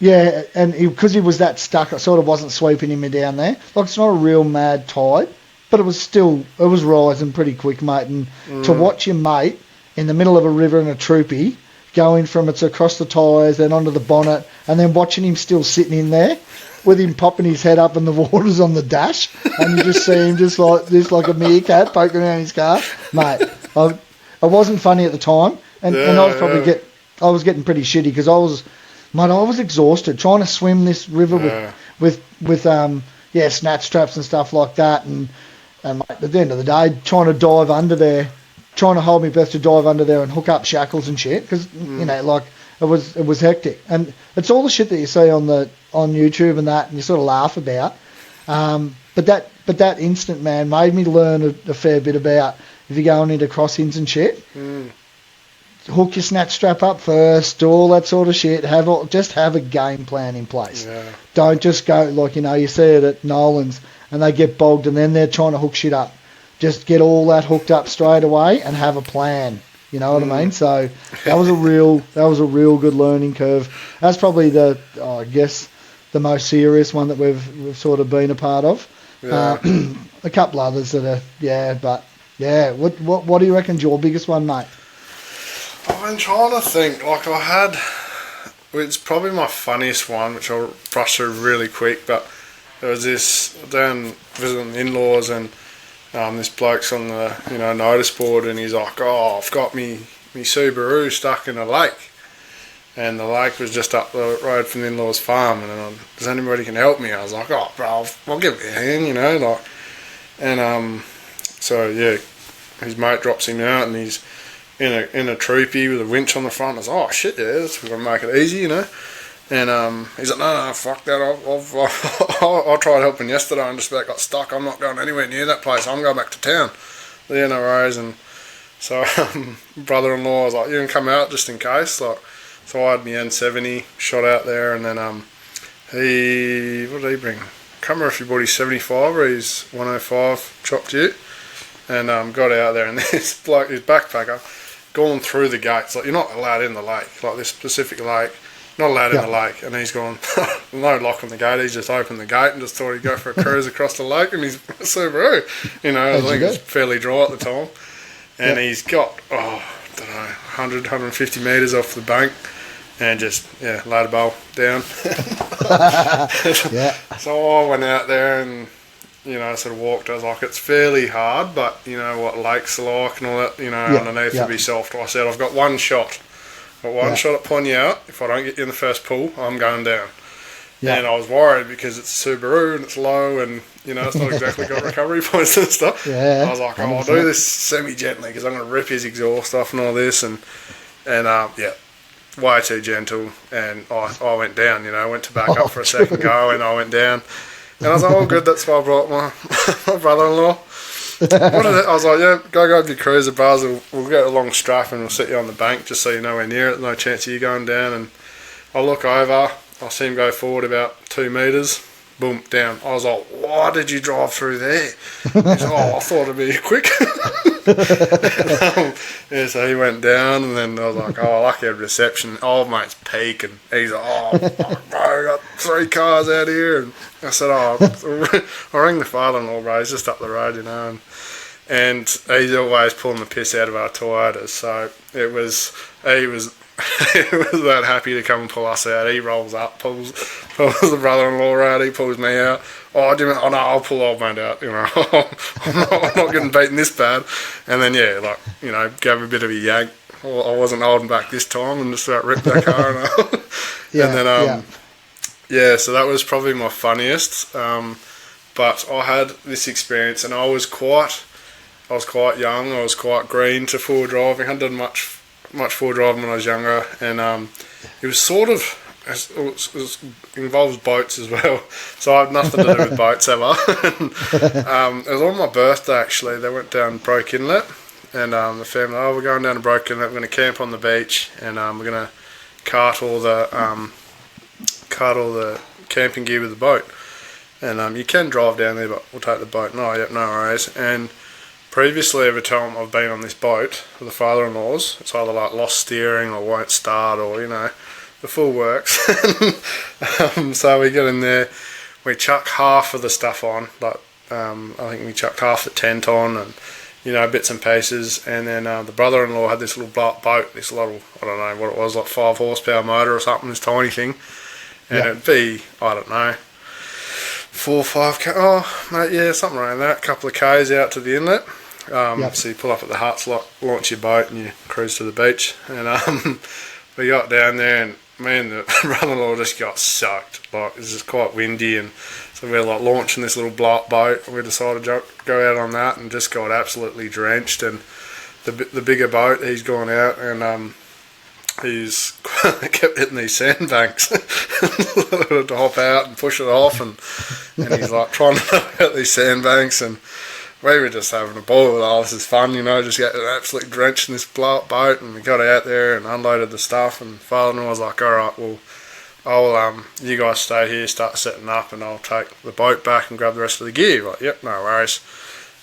because he was that stuck, I sort of wasn't sweeping him down there. Like it's not a real mad tide, but it was rising pretty quick, mate. And to watch your mate in the middle of a river in a troopy going from it's across the tyres, then onto the bonnet, and then watching him still sitting in there with him popping his head up and the water's on the dash, and you just see him just like a meerkat poking around his car, mate. It wasn't funny at the time, and I was getting pretty shitty because I was exhausted trying to swim this river with snatch straps and stuff like that, and mate, at the end of the day, trying to dive under there. Trying to hold my breath to dive under there and hook up shackles and shit because it was hectic, and it's all the shit that you see on YouTube and that, and you sort of laugh about. But that instant, man, made me learn a fair bit about if you're going into crossings and shit. Hook your snatch strap up first, do all that sort of shit. Just have a game plan in place. Don't just go like you see it at Nolan's and they get bogged and then they're trying to hook shit up. Just get all that hooked up straight away and have a plan. You know what I mean? So that was a real good learning curve. That's probably the most serious one that we've sort of been a part of. A couple others that are What do you reckon's your biggest one, mate? I've been trying to think. Like it's probably my funniest one, which I'll brush through really quick. But there was this down visiting the in-laws and. This bloke's on the notice board and he's like, I've got me Subaru stuck in a lake, and the lake was just up the road from the in-laws farm, and does anybody can help me? I was like, bro, I'll give it a hand, so yeah, his mate drops him out and he's in a troopy with a winch on the front. I was like, oh shit, yeah, that's gonna make it easy, And he's like, no, fuck that. I tried helping yesterday and just about got stuck. I'm not going anywhere near that place. I'm going back to town. Yeah, no worries. And so brother-in-law was like, you can come out just in case. So I had my N70 shot out there, and then what did he bring? I can't remember if he bought his 75 or his 105 chopped ute, and got out there, and this bloke, his backpacker, gone through the gates. Like, you're not allowed in the lake, like this specific lake. Not allowed in the lake, and he's gone, no lock on the gate, he's just opened the gate and just thought he'd go for a cruise across the lake, and he's Subaru, I think it's fairly dry at the time, and he's got, 100, 150 metres off the bank, and just, laid a bowl down. So I went out there and, sort of walked. I was like, it's fairly hard, but you know what lakes are like and all that, underneath will be soft. I said, I've got one shot. Shot at pulling you out. If I don't get you in the first pull, I'm going down. And I was worried because it's a Subaru and it's low and, it's not exactly got recovery points and stuff. I was like, I'll do this semi-gently because I'm going to rip his exhaust off and all this. And way too gentle. And I went down, went to back up for a second go and I went down. And I was like, oh, good, that's why I brought my brother-in-law. I was like, go with your cruiser, bars. We'll get a long strap and we'll sit you on the bank just so you're nowhere near it. No chance of you going down. And I look over, I see him go forward about 2 metres, boom, down. I was like, why did you drive through there? He's like, I thought it'd be quick. So he went down, and then I was like, lucky I had reception. Old mate's peaking. He's like, bro, I got 3 cars out here. And I said, I rang the father-in-law, bro, he's just up the road, and and he's always pulling the piss out of our Toyotas. So he was he was that happy to come and pull us out. He rolls up, pulls the brother-in-law out. He pulls me out. Oh, no, I'll pull old mate out. I'm not getting beaten this bad. And then gave a bit of a yank. I wasn't holding back this time, and just ripped that car. And then so that was probably my funniest. But I had this experience, and I was quite young. I was quite green to four driving. I hadn't done much four driving when I was younger, and it was sort of it involves boats as well. So I had nothing to do with boats ever. It was on my birthday actually. They went down Broke Inlet, and the family, we're going down to Broke Inlet. We're going to camp on the beach, and we're going to cart all the camping gear with the boat. And you can drive down there, but we'll take the boat. No worries. And previously, every time I've been on this boat with the father-in-laws, it's either like lost steering or won't start, or the full works. So we get in there, we chuck half of the stuff on, like I think we chucked half the tent on, and bits and pieces. And then the brother-in-law had this little boat, this little, I don't know what it was, like 5 horsepower motor or something, this tiny thing, and it'd be, I don't know, 4 or 5 something around that, couple of k's out to the inlet. So you pull up at the huts, launch your boat, and you cruise to the beach. And we got down there, and me and the brother-in-law just got soaked. Like, it was just quite windy, and so we were launching this little blow-up boat. We decided to go out on that, and just got absolutely drenched. And the bigger boat, he's gone out, and he's kept hitting these sandbanks to hop out and push it off, and he's trying to knock out these sandbanks, and we were just having a ball with this is fun, just getting absolutely drenched in this blow-up boat. And we got out there and unloaded the stuff, and father-in-law was like, alright, well, I'll you guys stay here, start setting up, and I'll take the boat back and grab the rest of the gear. Like, yep, no worries.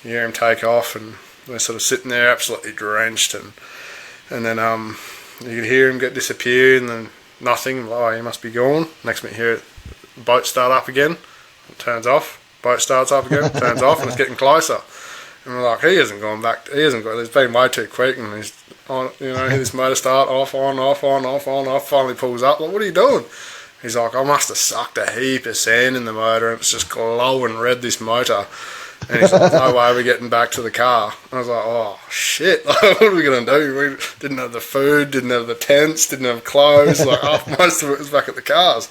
You hear him take off, and we're sort of sitting there absolutely drenched, and then you could hear him disappear, and then nothing. Oh, he must be gone. Next minute, you hear the boat start up again. It turns off. Boat starts up again. Turns off, and it's getting closer. And we're like, he hasn't gone back. It's been way too quick, and he's on. This motor start off, on, off, on, off, on, off. Finally pulls up. Like, what are you doing? He's like, I must have sucked a heap of sand in the motor, and it's just glowing red, this motor. And he's like, no way we're getting back to the car. I was like, oh, shit. What are we going to do? We didn't have the food, didn't have the tents, didn't have clothes. Most of it was back at the cars.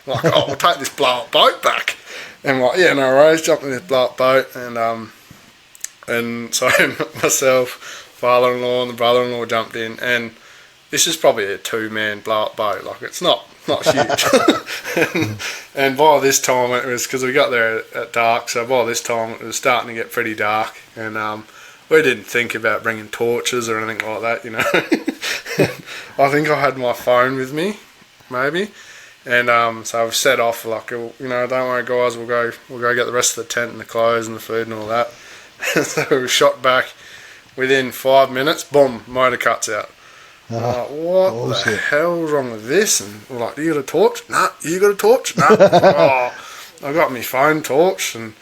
Like, we'll take this blow-up boat back. And no worries, jumped in this blow-up boat. And so myself, father-in-law, and the brother-in-law jumped in. And this is probably a 2-man blow-up boat. Like, it's not huge. and by this time, it was because we got there at dark, so by this time it was starting to get pretty dark, and we didn't think about bringing torches or anything like that, I think I had my phone with me, maybe, and so I've set off don't worry guys, we'll go get the rest of the tent and the clothes and the food and all that. So we shot back within 5 minutes, boom, motor cuts out. What bullshit. The hell's wrong with this? And we're like, you got a torch? Nah, you got a torch? Nah. I got my phone torch and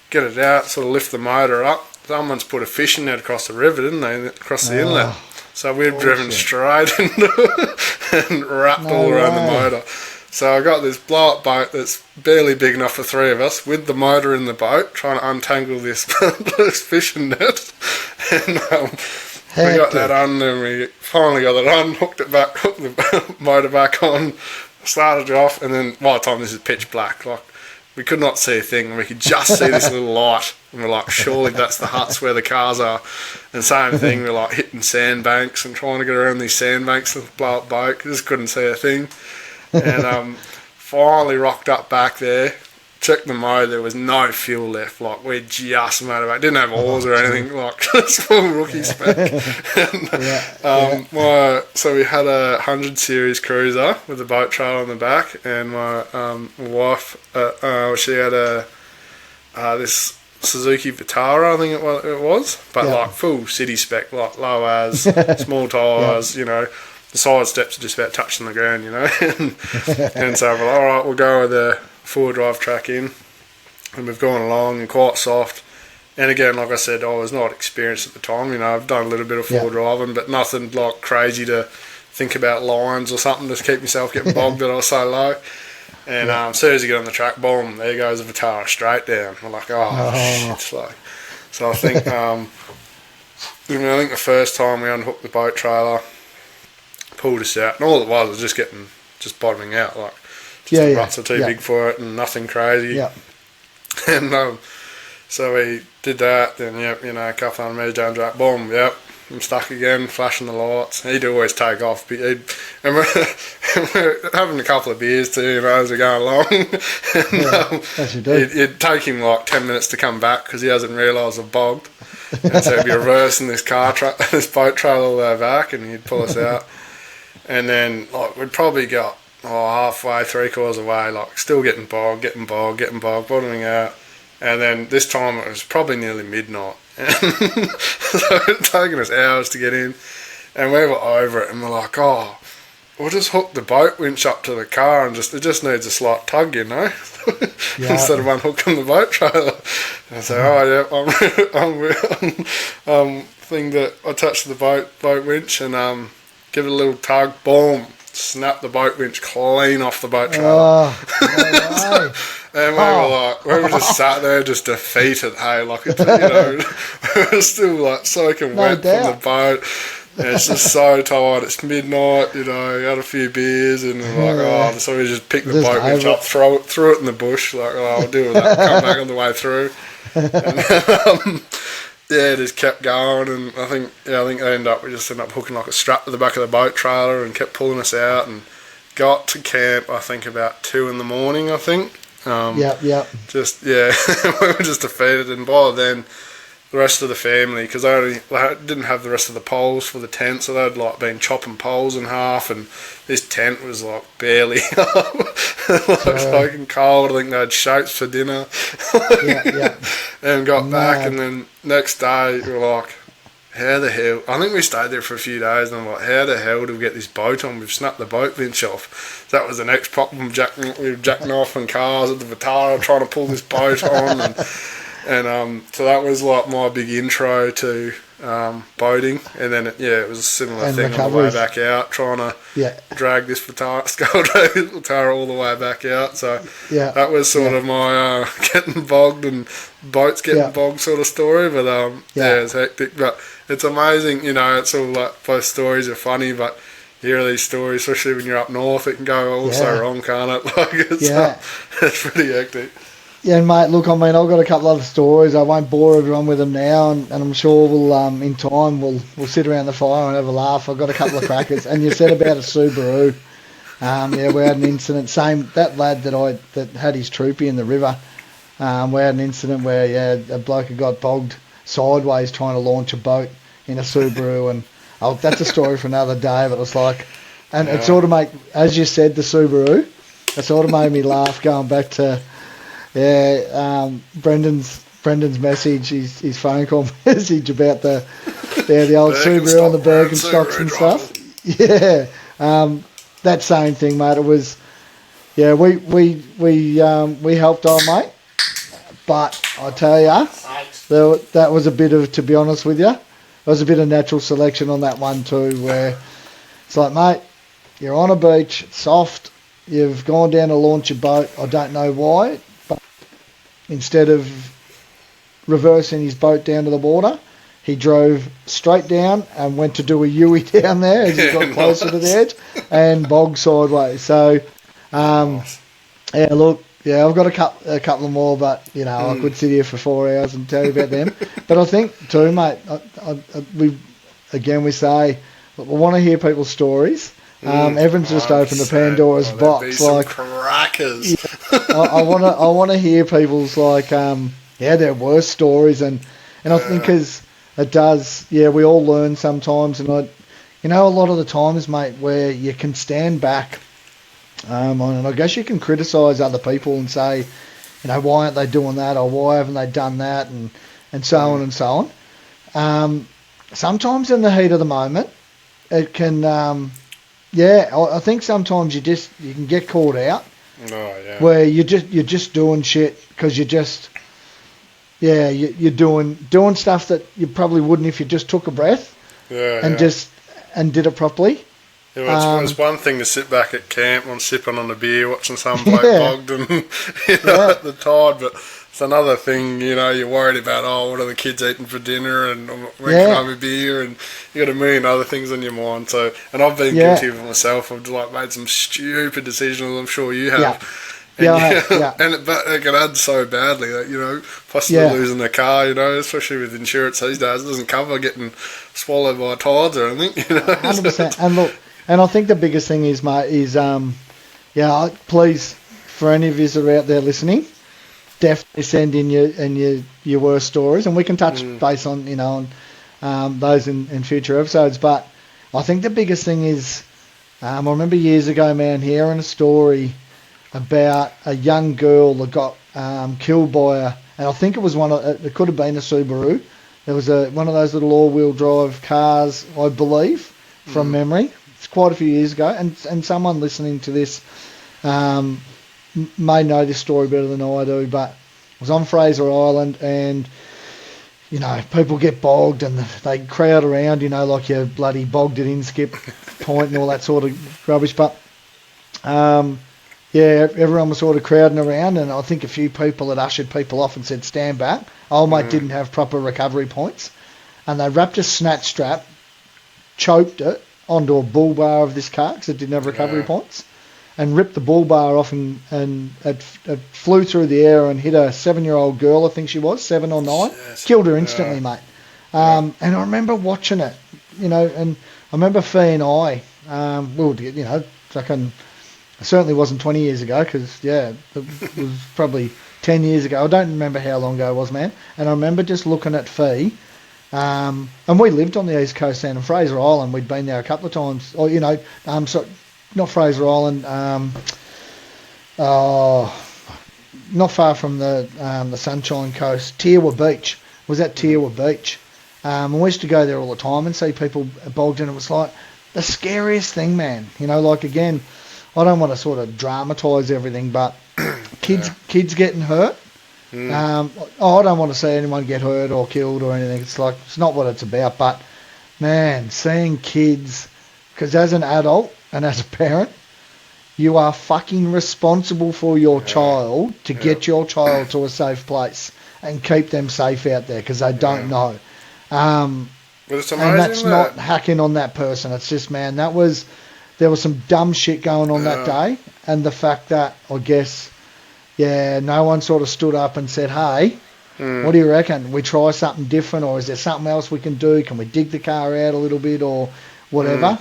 get it out, sort of lift the motor up. Someone's put a fishing net across the river, didn't they? Across the inlet. So we've driven straight into it and wrapped all around the motor. So I got this blow-up boat that's barely big enough for 3 of us, with the motor in the boat, trying to untangle this fishing net. And we got that on, and we finally got it on, hooked the motor back on, started it off, and then by the time this is pitch black, we could not see a thing, and we could just see this little light, and we're like, surely that's the huts where the cars are. And same thing, we're hitting sandbanks and trying to get around these sandbanks with a blow-up boat, just couldn't see a thing. And finally rocked up back there, checked the motor, there was no fuel left. We just made it back. Didn't have oars or anything, just full rookie spec. And, so we had a 100 series cruiser with a boat trailer on the back, and my wife, she had this Suzuki Vitara, I think it was, but full city spec, low as, small tyres, the side steps are just about touching the ground, and so we're like, alright, we'll go with the 4-drive track in, and we've gone along and quite soft, And again, like I said, I was not experienced at the time. You know, I've done a little bit of four driving, but nothing like crazy to think about lines or something to keep myself getting bogged that I was so low. And as soon as you get on the track, boom, there goes the Vitara straight down. I'm like, shit. Like, so I think, I think the first time we unhooked the boat trailer, pulled us out, and all it was just bottoming out. Like, the ruts are too big for it and nothing crazy. Yeah. And so we did that, then, a couple hundred metres down track, boom, I'm stuck again, flashing the lights. He'd always take off. And we're having a couple of beers too, as we're going along. And, as you do. It'd take him like 10 minutes to come back because he hasn't realised I've bogged. And so he'd be reversing this this boat trailer all the way back, and he'd pull us out. And then we'd probably got halfway, 3/4 away, still getting bogged, bottoming out. And then this time it was probably nearly midnight. And so it was taking us hours to get in. And we were over it and we're like, we'll just hook the boat winch up to the car and it just needs a slight tug, instead of unhooking the boat trailer. And I said, I'm thing that attached to the boat winch and give it a little tug, boom, snap the boat winch clean off the boat trailer. No way. And we were just sat there, just defeated. Hey, we were still soaking wet from the boat. And it's just so tired. It's midnight, had a few beers, and so we just picked the boat winch up, threw it in the bush. I'll deal with that. Come back on the way through. And, just kept going, and I think we just ended up hooking a strap to the back of the boat trailer and kept pulling us out, and got to camp. I think about 2 a.m. I think. We were just defeated, and by then the rest of the family, because I didn't have the rest of the poles for the tent, so they'd been chopping poles in half, and this tent was barely fucking cold. I think they had shapes for dinner. And got back, and then next day we were like, how the hell? I think we stayed there for a few days, and I'm like, how the hell do we get this boat on? We've snapped the boat winch off. That was the next problem. We were jacking off in cars at the Vitara trying to pull this boat on, and so that was my big intro to boating. And then it was a similar thing on the way back out, trying to drag this Vitara all the way back out. So that was sort of my getting bogged and boats getting bogged sort of story. But it's hectic. But it's amazing, it's all both stories are funny, but you hear these stories, especially when you're up north, it can go all so wrong, can't it? It's pretty hectic. Yeah, mate, look, I've got a couple other stories. I won't bore everyone with them now, and I'm sure we'll, in time, we'll sit around the fire and have a laugh. I've got a couple of crackers. And you said about a Subaru. We had an incident. That lad that had his troopy in the river, we had an incident where, a bloke had got bogged sideways trying to launch a boat in a Subaru, and that's a story for another day, but it's it sort of as you said, the Subaru, it sort of made me laugh going back to Brendan's message, his phone call message about the old Subaru and the Birkenstocks and stuff. That same thing, mate. It was we helped our mate, but I tell you, that was a bit of, to be honest with you, there was a bit of natural selection on that one too, where it's mate, you're on a beach, it's soft, you've gone down to launch your boat, I don't know why, but instead of reversing his boat down to the water, he drove straight down and went to do a U-ey down there as he got closer to the edge and bogged sideways. So, I've got a couple of more, but I could sit here for 4 hours and tell you about them. But I think too, mate, we say we want to hear people's stories. Everyone's just opened the Pandora's box. Crackers. I want to hear people's their worst stories, and I think because it does. Yeah, we all learn sometimes, and a lot of the times, mate, where you can stand back. And I guess you can criticise other people and say, why aren't they doing that, or why haven't they done that, and so on and so on. Sometimes in the heat of the moment, it can. I think sometimes you can get caught out. Where you're just doing shit because yeah, you're doing stuff that you probably wouldn't if you just took a breath and did it properly. Yeah, well, it's one thing to sit back at camp and sipping on a beer, watching some bloke bogged and at the tide, but it's another thing. You're worried about what are the kids eating for dinner, and when can I have a beer, and you got a million other things on your mind. So, and I've been guilty of it myself. I've made some stupid decisions. I'm sure you have. But it can add so badly that, possibly losing a car, especially with insurance these days, it doesn't cover getting swallowed by tides or anything, 100%. And look, and I think the biggest thing is, mate, please, for any of you that are out there listening, definitely send in your worst stories, and we can touch base on, those in future episodes. But I think the biggest thing is, I remember years ago, man, hearing a story about a young girl that got killed by and I think it was it could have been a Subaru. There was one of those little all-wheel drive cars, I believe, from memory. It's quite a few years ago, and someone listening to this may know this story better than I do, but it was on Fraser Island, and people get bogged and they crowd around, like you bloody bogged it in Skip Point and all that sort of rubbish, but everyone was sort of crowding around, and I think a few people had ushered people off and said, stand back. Old mate didn't have proper recovery points, and they wrapped a snatch strap, choked it onto a bull bar of this car because it didn't have recovery points, and ripped the bull bar off, and it flew through the air and hit a 7-year-old girl, I think she was, 7 or 9, killed her instantly, mate. And I remember watching it, and I remember Fee and I, it certainly wasn't 20 years ago because, it was probably 10 years ago. I don't remember how long ago it was, man. And I remember just looking at Fee, and we lived on the East Coast down in Fraser Island. We'd been there a couple of times. Or, not Fraser Island, not far from the Sunshine Coast, Teerwa Beach. Was at Teerwa Beach. And we used to go there all the time and see people bogged in. It was like the scariest thing, man. Again, I don't want to sort of dramatise everything, but kids getting hurt. I don't want to see anyone get hurt or killed or anything. It's not what it's about. But man, seeing kids, because as an adult and as a parent, you are fucking responsible for your child to get your child to a safe place and keep them safe out there because they don't know. But it's amazing, and that's not hacking on that person. It's just, man, there was some dumb shit going on that day, and the fact that, I guess, no one sort of stood up and said, hey, what do you reckon? We try something different, or is there something else we can do? Can we dig the car out a little bit or whatever?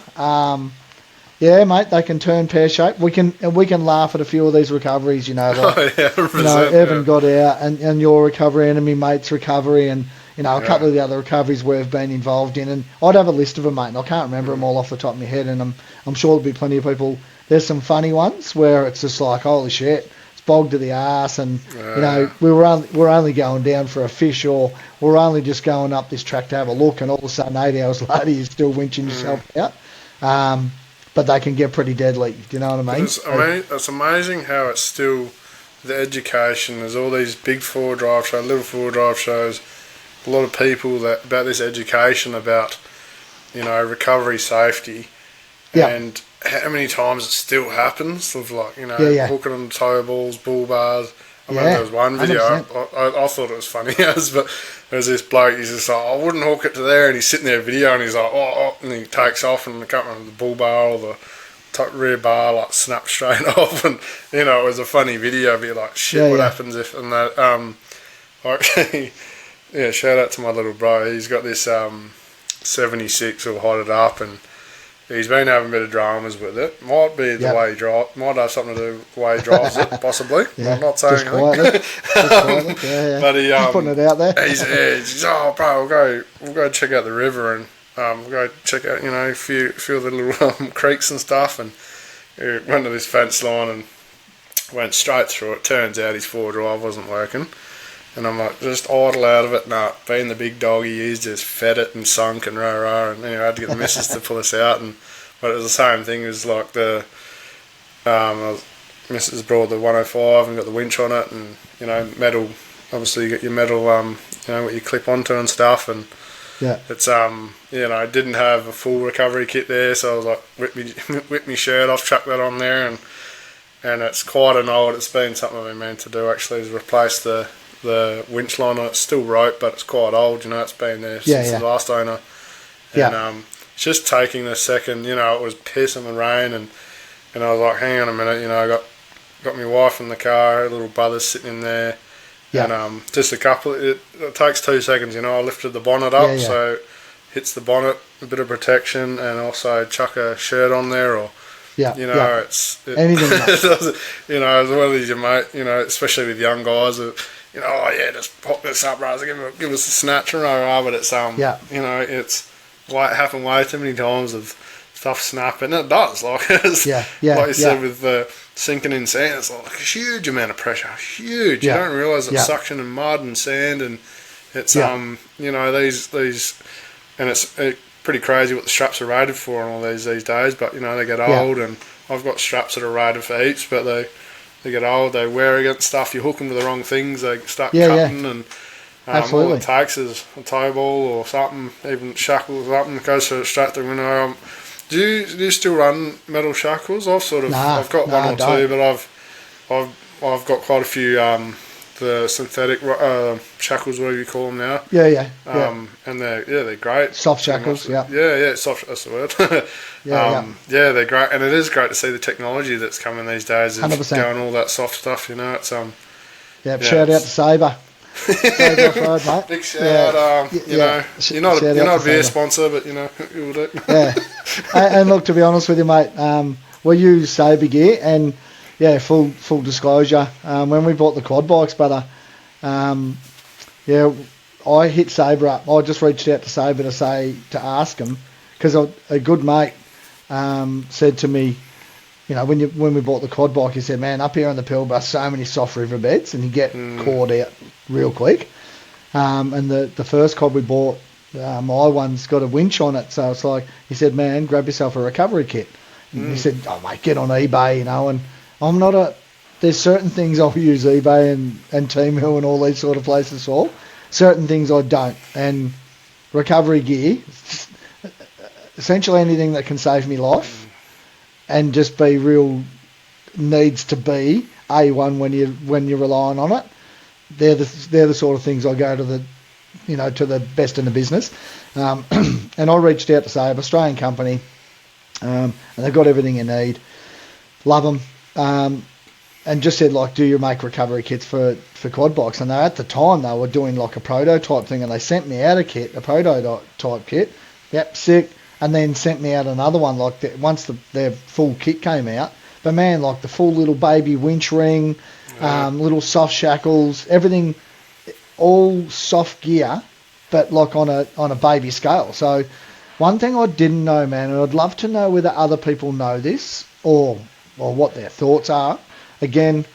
Mate, they can turn pear-shaped. We can laugh at a few of these recoveries, Evan got out, and your recovery, enemy mate's recovery, and a couple of the other recoveries we've been involved in, and I'd have a list of them, mate, and I can't remember them all off the top of my head, and I'm sure there'll be plenty of people. There's some funny ones where it's just like, holy shit, it's bogged to the arse, and we're only going down for a fish, or we're only just going up this track to have a look, and all of a sudden 8 hours later you're still winching yourself out. But they can get pretty deadly. Do you know what I mean? It's amazing how it's still the education. There's all these big four-wheel drive shows, little four-wheel drive shows. A lot of people about this education about, recovery safety, and how many times it still happens of hooking on tow balls, bull bars. I remember there was one video, I thought it was funny, but there was this bloke, he's just like, I wouldn't hook it to there, and he's sitting there video, and he's like, and he takes off, and the bull bar or the rear bar snaps straight off, and it was a funny video, but you're like, shit, what happens if, and that, shout out to my little bro, he's got this 76 all hotted up, and he's been having a bit of dramas with it. Might be the way he drives. Might have something to do with the way he drives it, possibly. I'm not saying anything. But he's putting it out there. He's bro, we'll go check out the river, and we'll go check out, a few of the little creeks and stuff. And he went to this fence line and went straight through it. Turns out his 4-drive wasn't working. And I'm like, just idle out of it. Nah, being the big dog he is, just fed it and sunk and rah. And anyway, I had to get the missus to pull us out. But it was the same thing. It was like the missus brought the 105 and got the winch on it, and metal obviously you get your metal, what you clip onto and stuff, and Yeah. it's I didn't have a full recovery kit there, so I was like, whip me shirt off, chuck that on there, and it's quite an old. It's been something I've been meant to do actually, is replace the winch line. It's still rope, but it's quite old. It's been there since the last owner, and it's just taking a second. It was pissing and rain, and I was like, hang on a minute, I got my wife in the car, her little brother's sitting in there. Yeah. And just a couple. It takes 2 seconds. I lifted the bonnet up, so hits the bonnet, a bit of protection, and also chuck a shirt on there, or it's anything. As well as your mate, especially with young guys, just pop this up, right? Give us a snatch or but it's it's happened way too many times of stuff snapping. It does, like like you said with sinking in sand, it's like a huge amount of pressure, huge. You don't realise it's suction and mud and sand, and it's these, and it's pretty crazy what the straps are rated for and all these days. But they get old, and I've got straps that are rated for heaps, but they get old, they wear against stuff. You hook them to the wrong things, they start cutting, and all it takes is a tow ball or something, even shackles up, and it goes straight through the window. Do you still run metal shackles? I've got one or two, but I've got quite a few the synthetic shackles, whatever you call them now. And they're great. Soft shackles, soft. That's the word. They're great, and it is great to see the technology that's coming these days. 100%. Going all that soft stuff, it's shout out to Sabre. Sabre mate. Big shout out. You're not a beer sponsor, but you'll do. And look, to be honest with you, mate, we use Sabre gear, and full disclosure, when we bought the quad bikes, brother, I hit Sabre up. I just reached out to Sabre to ask them, because a good mate said to me, when we bought the quad bike, he said, man, up here on the Pilbara, so many soft riverbeds, and you get caught out real quick. And the first quad we bought, my one's got a winch on it, so it's like, he said, man, grab yourself a recovery kit. And he said, oh mate, get on eBay, and I'm not there's certain things I'll use eBay and Temu and all these sort of places for. Certain things I don't. And recovery gear, essentially anything that can save me life and just be real, needs to be A1 when you're relying on it. They're the sort of things I go to the best in the business. And I reached out to Sabre, Australian company, and they've got everything you need. Love them. And just said, like, do you make recovery kits for quad bikes? And at the time they were doing like a prototype thing, and they sent me out a prototype kit. Yep, sick. And then sent me out another one once their full kit came out. But man, like the full little baby winch ring, little soft shackles, everything, all soft gear, but like on a baby scale. So one thing I didn't know, man, and I'd love to know whether other people know this or what their thoughts are. Again,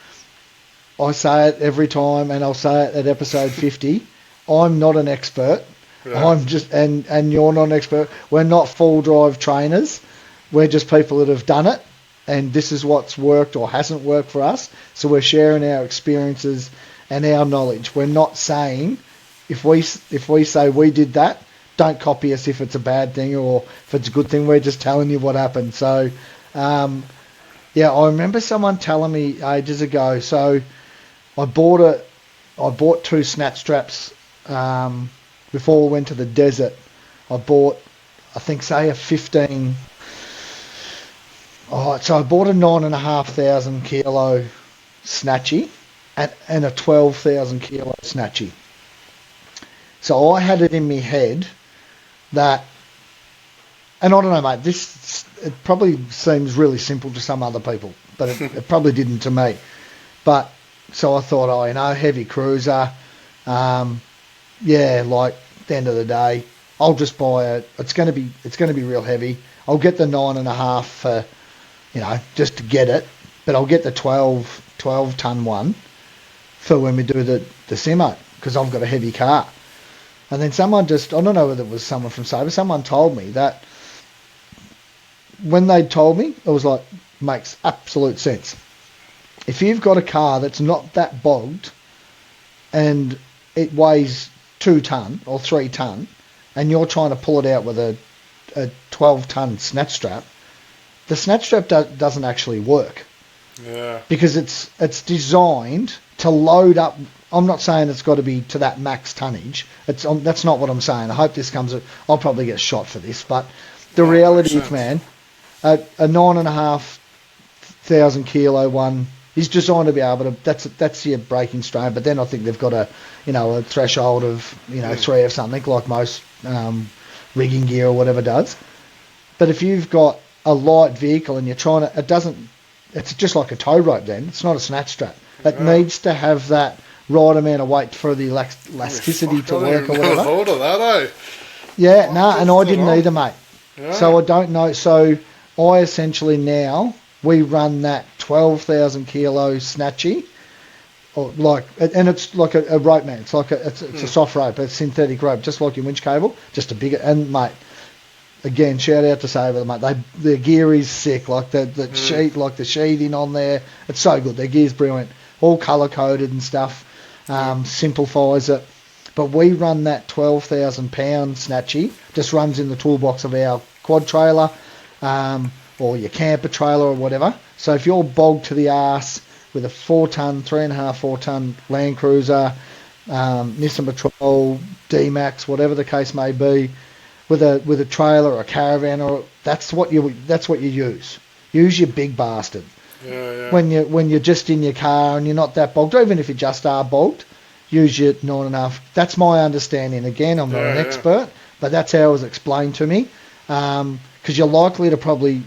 I say it every time, and I'll say it at episode 50. I'm not an expert. Yeah. I'm just, and you're not an expert. We're not full drive trainers. We're just people that have done it, and this is what's worked or hasn't worked for us. So we're sharing our experiences and our knowledge. We're not saying if we say we did that, don't copy us if it's a bad thing or if it's a good thing. We're just telling you what happened. So, I remember someone telling me ages ago. So I bought 2 snatch straps. Before we went to the desert, I bought, I think, say a 15. So I bought a 9,500 kilo snatchy and a 12,000 kilo snatchy. So I had it in my head that, and I don't know, mate, it probably seems really simple to some other people, but it probably didn't to me. But so I thought, heavy cruiser. Like at the end of the day, I'll just buy it's going to be real heavy. I'll get the 9.5 for, just to get it, but I'll get the 12 ton one for when we do the Simo, because I've got a heavy car. And then someone I don't know whether it was someone from Sabre, someone told me that when they told me, it was like, makes absolute sense. If you've got a car that's not that bogged, and it weighs 2 ton or 3 ton, and you're trying to pull it out with a 12 ton snatch strap, the snatch strap doesn't actually work. Yeah. Because it's designed to load up. I'm not saying it's got to be to that max tonnage. That's not what I'm saying. I hope this comes. I'll probably get shot for this, but the reality is, man, a 9,500 kilo one is designed to be able to. That's your braking strain. But then I think they've got a threshold of 3 or something like most rigging gear or whatever does. But if you've got a light vehicle and you're trying to, it's just like a tow rope then. It's not a snatch strap. It needs to have that right amount of weight for the elasticity to work or whatever. I thought of that, eh? Yeah, and I didn't either, mate. Yeah. So I don't know. So I essentially now, we run that 12,000 kilo snatchy, and it's like a rope, man. It's like it's a soft rope, a synthetic rope, just like your winch cable, just a bigger, and mate, again, shout out to Sabre, mate. Their gear is sick. Like the sheet, like the sheeting on there, it's so good. Their gear's brilliant. All colour coded and stuff. Simplifies it. But we run that 12,000 pound snatchy. Just runs in the toolbox of our quad trailer, or your camper trailer or whatever. So if you're bogged to the arse with a 4 ton, 3.5, 4 ton Land Cruiser, Nissan Patrol, D-Max, whatever the case may be, with a trailer or a caravan, or that's what you use. Use your big bastard. Yeah. When you're just in your car and you're not that bogged, or even if you just are bogged, use your 9.5. That's my understanding. Again, I'm not an expert, but that's how it was explained to me. Because you're likely to probably,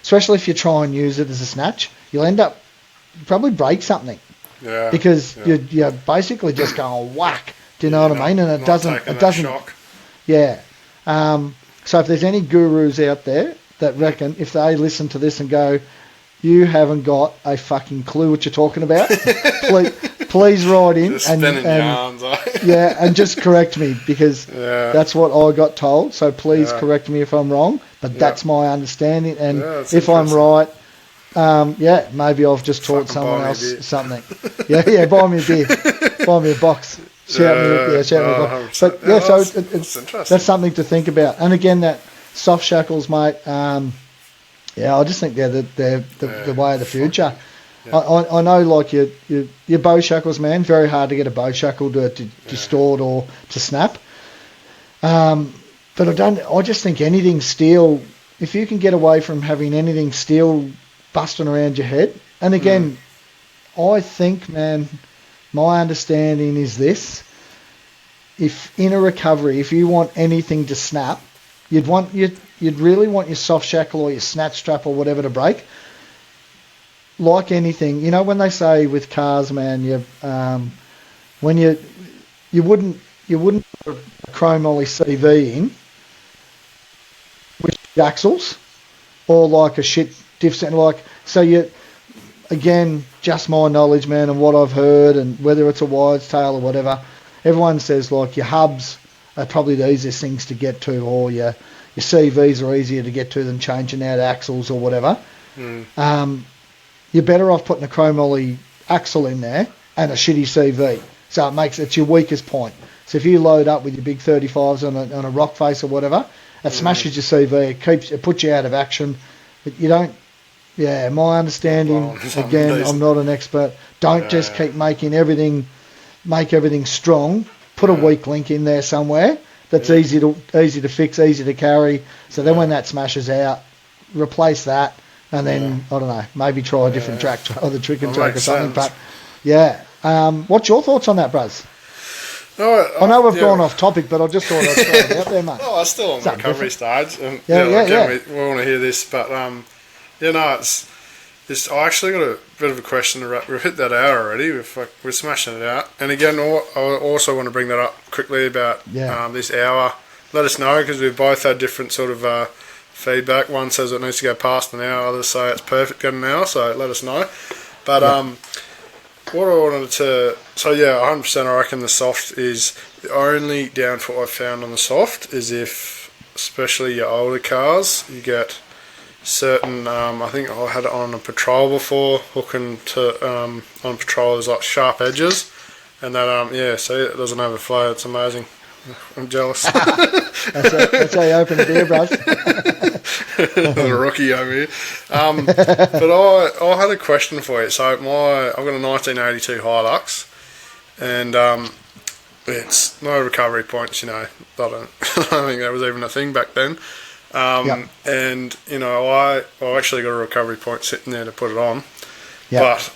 especially if you try and use it as a snatch, you'll end up probably break something. Yeah. Because you're basically just going whack. Do you know what I mean? And it doesn't. Shock. Yeah. So if there's any gurus out there that reckon, if they listen to this and go, you haven't got a fucking clue what you're talking about, please write in just yarns, and just correct me, because that's what I got told. So please correct me if I'm wrong, but that's my understanding. And if I'm right, maybe I've just taught someone else something. Buy me a beer, buy me a box. Shout me a box. But so it's that's something to think about. And again, that soft shackles, mate. I just think they're the way of the future. Yeah. I know, like your bow shackles, man. Very hard to get a bow shackle to distort or to snap. But I just think anything steel. If you can get away from having anything steel busting around your head, and again, I think, man, my understanding is this: if in a recovery, if you want anything to snap, you'd really want your soft shackle or your snatch strap or whatever to break. Like anything, when they say with cars, man, when you wouldn't put a chrome molly CV in with axles, or like a shit diff center, again, just my knowledge, man, and what I've heard, and whether it's a wide's tail or whatever, everyone says like your hubs are probably the easiest things to get to, or your CVs are easier to get to than changing out axles or whatever. You're better off putting a chromoly axle in there and a shitty CV. So it's your weakest point. So if you load up with your big 35s on a rock face or whatever, it smashes your CV, it puts you out of action. But you don't, my understanding, again, I'm not an expert, don't just keep make everything strong. Put a weak link in there somewhere that's easy to fix, easy to carry. So then when that smashes out, replace that, and then I don't know, maybe try a different track, try the trick and track or something. Sense. But what's your thoughts on that, Braz? No, I know we've gone off topic, but I just thought I'd throw it out there, mate. I'm still on the recovery stage, and we want to hear this, but it's I actually got a bit of a question. We've hit that hour already. We're smashing it out. And again, I also want to bring that up quickly about this hour. Let us know, because we've both had different sort of feedback. One says it needs to go past an hour. Others say it's perfect at an hour. So let us know. But what I wanted to... So 100% I reckon the soft is... The only downfall I've found on the soft is if, especially your older cars, you get... certain, I think I had it on a patrol before, hooking to on patrol, there's like sharp edges, And that see, it doesn't overflow. It's amazing. I'm jealous. That's how you open a beer, bros. A rookie over here. But I had a question for you. So I've got a 1982 Hilux, and it's no recovery points. I don't think that was even a thing back then. And I actually got a recovery point sitting there to put it on. But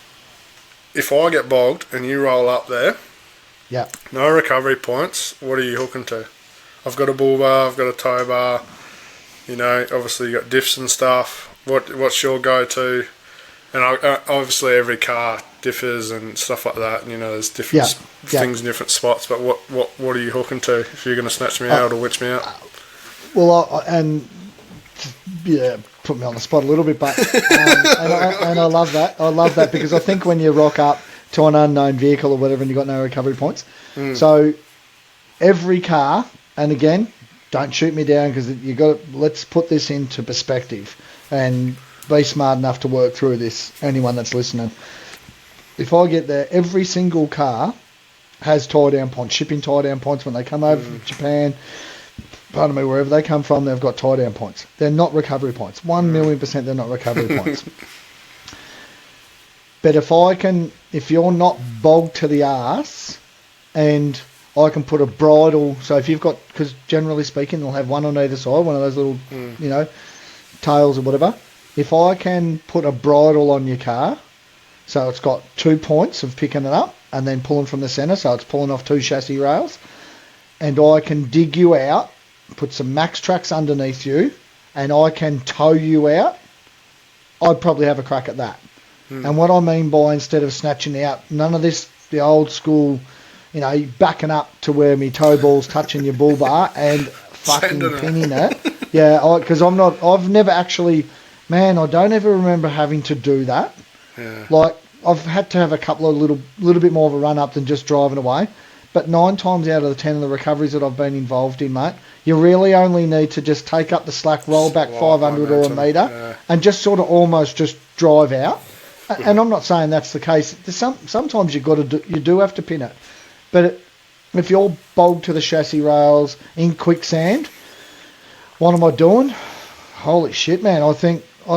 if I get bogged and you roll up there, no recovery points, what are you hooking to? I've got a bull bar, I've got a tow bar, obviously you got diffs and stuff. What's your go-to? And obviously every car differs and stuff like that, and there's different things in different spots, but what are you hooking to if you're going to snatch me out or witch me out? Well, put me on the spot a little bit, but and I love that. I love that because I think when you rock up to an unknown vehicle or whatever and you've got no recovery points, so every car, and again, don't shoot me down because let's put this into perspective and be smart enough to work through this, anyone that's listening. If I get there, every single car has tie-down points, shipping tie-down points when they come over from Japan, pardon me, wherever they come from, they've got tie-down points. They're not recovery points. 1,000,000% they're not recovery points. But if you're not bogged to the arse, and I can put a bridle, so if you've got, because generally speaking, they'll have one on either side, one of those little, tails or whatever. If I can put a bridle on your car, so it's got 2 points of picking it up and then pulling from the centre, so it's pulling off 2 chassis rails, and I can dig you out, put some max tracks underneath you, and I can tow you out, I'd probably have a crack at that. And what I mean by instead of snatching out, none of this, the old school, backing up to where me toe ball's touching your bull bar and fucking pinning it. Because I've never actually, I don't ever remember having to do that. Yeah. Like, I've had to have a couple of little bit more of a run up than just driving away. But 9 times out of the 10 of the recoveries that I've been involved in, mate, you really only need to just take up the slack, roll back 500 or a metre, and just sort of almost just drive out. And I'm not saying that's the case. Sometimes you do have to pin it. But if you're bogged to the chassis rails in quicksand, what am I doing? Holy shit, man. I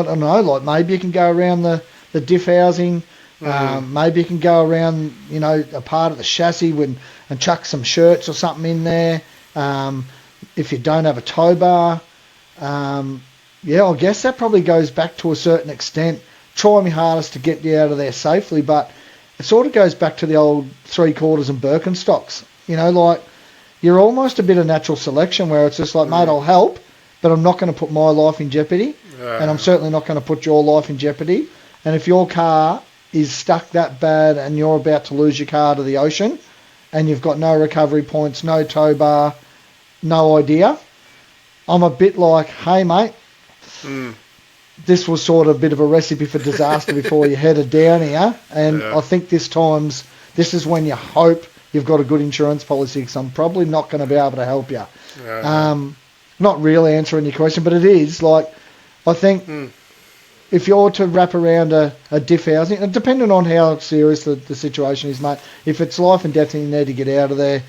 don't know, like maybe you can go around the diff housing. Maybe you can go around, a part of the chassis and chuck some shirts or something in there. If you don't have a tow bar, I guess that probably goes back to a certain extent. Try my hardest to get you out of there safely, but it sort of goes back to the old 3/4 and Birkenstocks. Like you're almost a bit of natural selection where it's just like, mate, I'll help, but I'm not going to put my life in jeopardy, and I'm certainly not going to put your life in jeopardy. And if your car is stuck that bad and you're about to lose your car to the ocean and you've got no recovery points, no tow bar, no idea, I'm a bit like, hey, mate, this was sort of a bit of a recipe for disaster before you headed down here. And I think this is when you hope you've got a good insurance policy, because I'm probably not going to be able to help you. Not really answering your question, but it is like, I think if you're to wrap around a diff housing, and depending on how serious the situation is, mate, if it's life and death and you need to get out of there,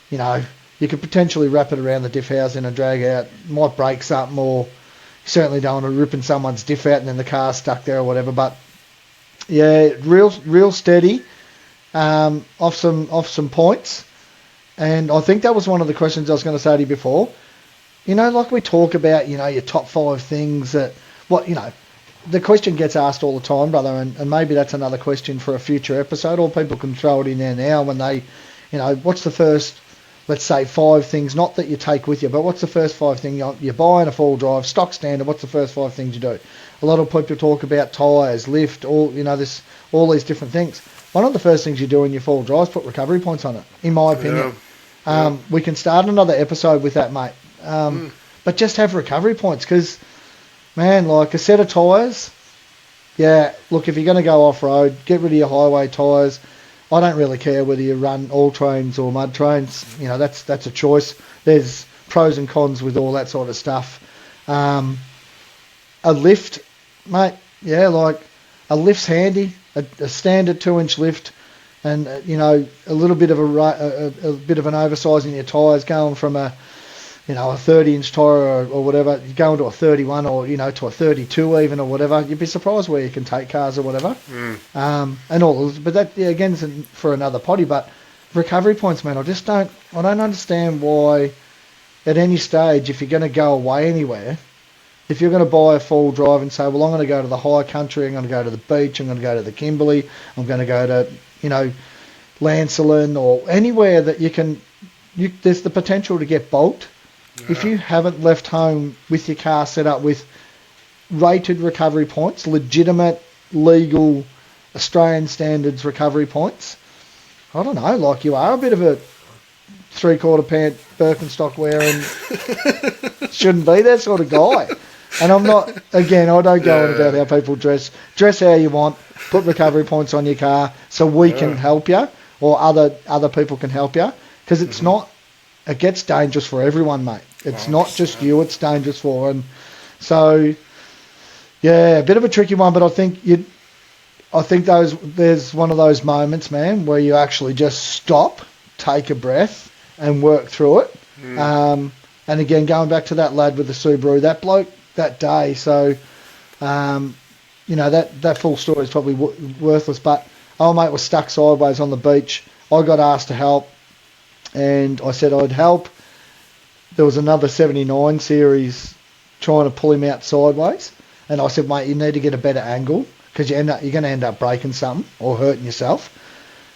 you could potentially wrap it around the diff housing and drag out. Might break something, or you certainly don't want to rip in someone's diff out and then the car's stuck there or whatever. But yeah, real steady, off some points. And I think that was one of the questions I was going to say to you before. Like we talk about, your top 5 things that, the question gets asked all the time, brother, and maybe that's another question for a future episode, or people can throw it in there now when they, what's the first, let's say 5 things, not that you take with you, but what's the first 5 things you're buying a full drive, stock standard, what's the first 5 things you do? A lot of people talk about tyres, lift, all these different things. One of the first things you do in your full drive is put recovery points on it, in my opinion. We can start another episode with that, mate. But just have recovery points, because, man, like a set of tyres, look, if you're going to go off-road, get rid of your highway tyres. I don't really care whether you run all trains or mud trains. That's a choice. There's pros and cons with all that sort of stuff. A lift, mate, like a lift's handy. A standard 2-inch lift and a little bit of a bit of an oversize in your tyres, going from a 30-inch tyre or whatever, you go into a 31 or to a 32 even or whatever. You'd be surprised where you can take cars or whatever. And all, but that again is for another potty. But recovery points, man, I don't understand why at any stage, if you're going to go away anywhere, if you're going to buy a full drive and say, well, I'm going to go to the high country, I'm going to go to the beach, I'm going to go to the Kimberley, I'm going to go to Lancelin or anywhere that there's the potential to get bulked. Yeah. If you haven't left home with your car set up with rated recovery points, legitimate, legal, Australian standards recovery points, I don't know, like you are a bit of a three-quarter pant Birkenstock wearing, shouldn't be that sort of guy. And I'm not, again, I don't go on about how people dress. Dress how you want, put recovery points on your car so we can help you or other people can help you. Because it's not, it gets dangerous for everyone, mate. It's not just you, it's dangerous for. And so, yeah, a bit of a tricky one, but I think there's one of those moments, man, where you actually just stop, take a breath and work through it. And again, going back to that lad with the Subaru, that bloke that day, so, that full story is probably worthless, but old mate was stuck sideways on the beach. I got asked to help, and I said I'd help. There was another 79 series trying to pull him out sideways, and I said, mate, you need to get a better angle, because you're going to end up breaking something or hurting yourself.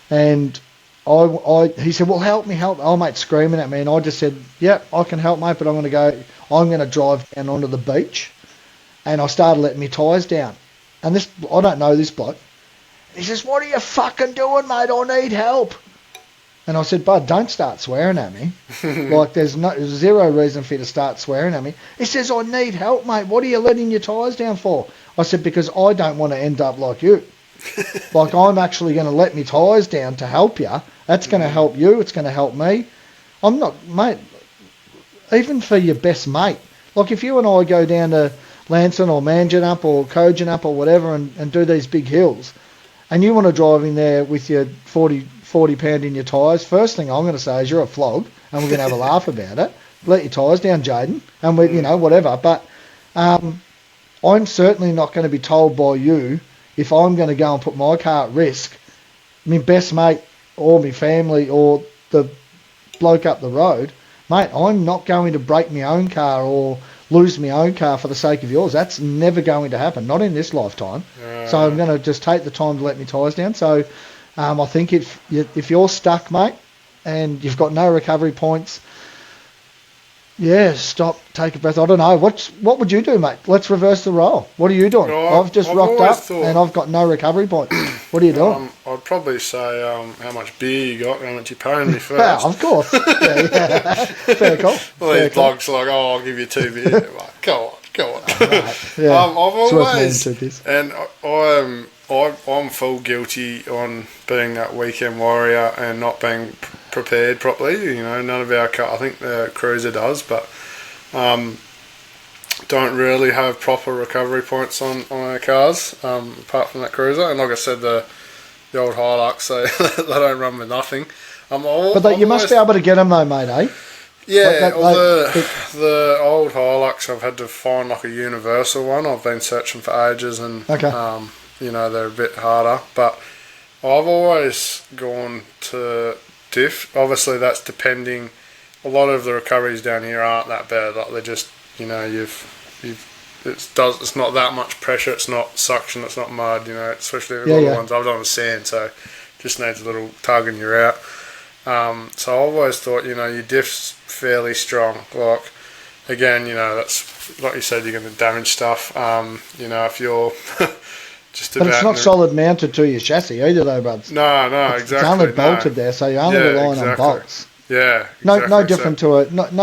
And he said, well, help me. Oh, mate, screaming at me. And I just said, yep, I can help, mate, but I'm going to drive down onto the beach. And I started letting my tyres down. And I don't know this bloke. He says, what are you fucking doing, mate? I need help. And I said, bud, don't start swearing at me. Like, there's zero reason for you to start swearing at me. He says, I need help, mate. What are you letting your tyres down for? I said, because I don't want to end up like you. Like, I'm actually going to let my tyres down to help you. That's going to help you. It's going to help me. I'm not, mate, even for your best mate. Like, if you and I go down to Lanson or Manjinup or Kojinup or whatever and do these big hills, and you want to drive in there with your 40 pound in your tyres, first thing I'm going to say is you're a flog, and we're going to have a laugh about it. Let your tyres down, Jaden, and we, whatever. But I'm certainly not going to be told by you if I'm going to go and put my car at risk, my best mate or my family or the bloke up the road, mate, I'm not going to break my own car or lose my own car for the sake of yours. That's never going to happen, not in this lifetime. So I'm going to just take the time to let my tyres down. So I think if you're stuck, mate, and you've got no recovery points, stop, take a breath. I don't know. What would you do, mate? Let's reverse the role. What are you doing? I've just rocked up and I've got no recovery points. What are you doing? I'd probably say how much beer you got, how much you're paying me first. Yeah, of course. Yeah. Fair call. Well, these blogs are like, I'll give you 2 beers. Like, go on. Right. Yeah. I've always, 2 beers. And I'm full guilty on being that weekend warrior and not being prepared properly. None of our car, I think the Cruiser does, but don't really have proper recovery points on our cars, apart from that Cruiser. And like I said, the old Hilux, they don't run with nothing. But you must be able to get them though, mate, eh? Yeah, the old Hilux, I've had to find like a universal one. I've been searching for ages, and they're a bit harder. But I've always gone to diff. Obviously, that's depending. A lot of the recoveries down here aren't that bad. Like they're just, it's not that much pressure. It's not suction. It's not mud. Especially a lot of ones I've done with sand, so just needs a little tug and you're out. So I've always thought, your diff's fairly strong. Like, again, that's, like you said, you're going to damage stuff. If you're just about... But it's not solid mounted to your chassis either, though, bud. No, exactly. It's only bolted there, so you're only relying on bolts. Yeah, exactly. No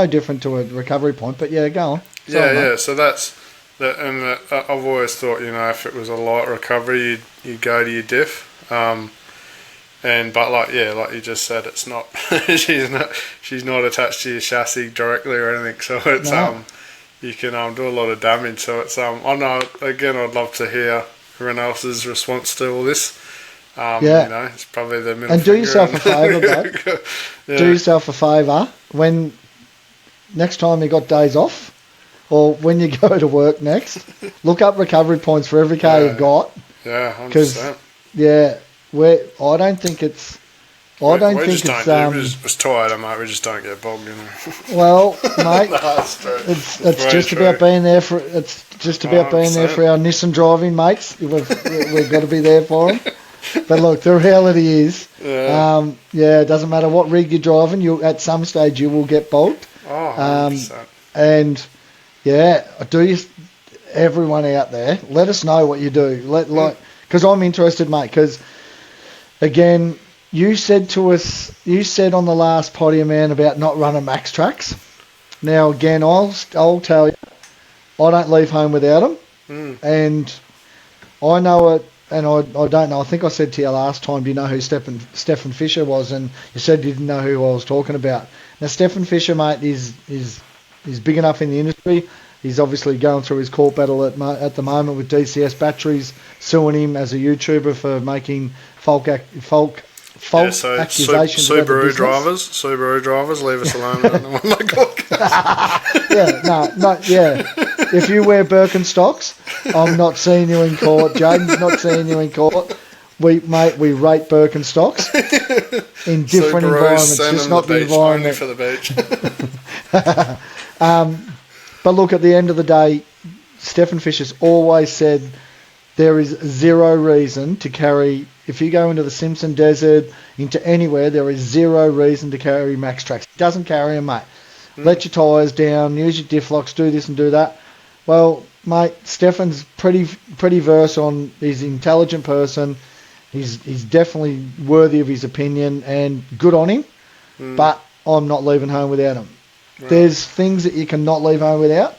different to a recovery point, but yeah, go on. Sorry, so that's... And I've always thought, if it was a light recovery, you'd go to your diff. But like you just said, it's not. she's not attached to your chassis directly or anything. So it's you can do a lot of damage. So it's I know. Again, I'd love to hear everyone else's response to all this. It's probably the middle and finger. Do yourself a favour, bud. Yeah. Do yourself a favour when next time you got days off, or when you go to work next, look up recovery points for every car you've got. Yeah, 100%. I don't think it's. I don't think it's. It's tired, mate. We just don't get bogged, Well, mate, that's true. It's just about being there for. It's just about being there for our Nissan driving mates. We've got to be there for them. But look, the reality is, it doesn't matter what rig you're driving. You at some stage you will get bogged. Oh, 100%. And everyone out there, let us know what you do. Because I'm interested, mate. Because again, you said on the last podium, man, about not running max tracks. Now again, I'll tell you, I don't leave home without them, and I know it. And I don't know. I think I said to you last time, do you know who Stefan Fisher was? And you said you didn't know who I was talking about. Now, Stefan Fisher, mate, is big enough in the industry. He's obviously going through his court battle at the moment with DCS Batteries suing him as a YouTuber for making false accusations about the business. Subaru drivers, leave us alone. If you wear Birkenstocks, I'm not seeing you in court. Jaden's not seeing you in court. We rate Birkenstocks in different environments, just not the environment. Only for the beach. But look, at the end of the day, Stefan Fisher's always said there is zero reason to carry. If you go into the Simpson Desert, into anywhere, there is zero reason to carry max tracks. He doesn't carry them, mate. Let your tyres down, use your diff locks, do this and do that. Well, mate, Stefan's pretty versed on. He's an intelligent person. He's definitely worthy of his opinion, and good on him. But I'm not leaving home without him. Right. There's things that you cannot leave home without.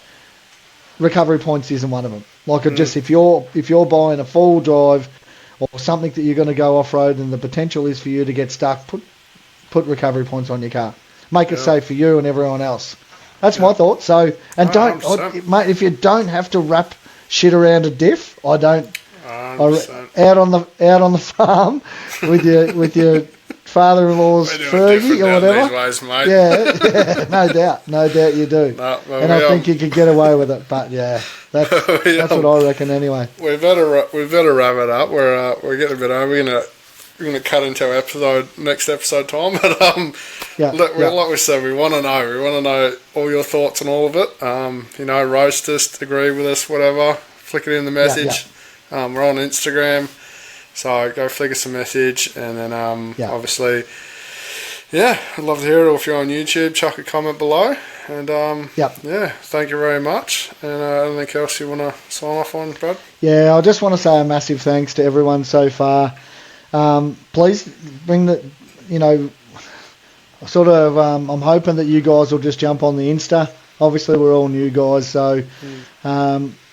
Recovery points isn't one of them. Like just if you're buying a full drive or something that you're going to go off road and the potential is for you to get stuck, put recovery points on your car. Make it safe for you and everyone else. That's my thought. So, and mate, if you don't have to wrap shit around a diff, I don't. Out on the farm with your father-in-law's Fergie or whatever. These ways, mate. Yeah, no doubt you do. And I think you could get away with it, but that's what I reckon anyway. We better wrap it up. We're getting a bit over. We're gonna cut into our next episode time, but like we said, we want to know all your thoughts on all of it. Roast us, agree with us, whatever. Flick it in the message. We're on Instagram, so go flick us a message, and then obviously, I'd love to hear it. Or if you're on YouTube, chuck a comment below, and thank you very much. And anything else you want to sign off on, Brad? Yeah, I just want to say a massive thanks to everyone so far. Please bring I'm hoping that you guys will just jump on the Insta. Obviously, we're all new guys, so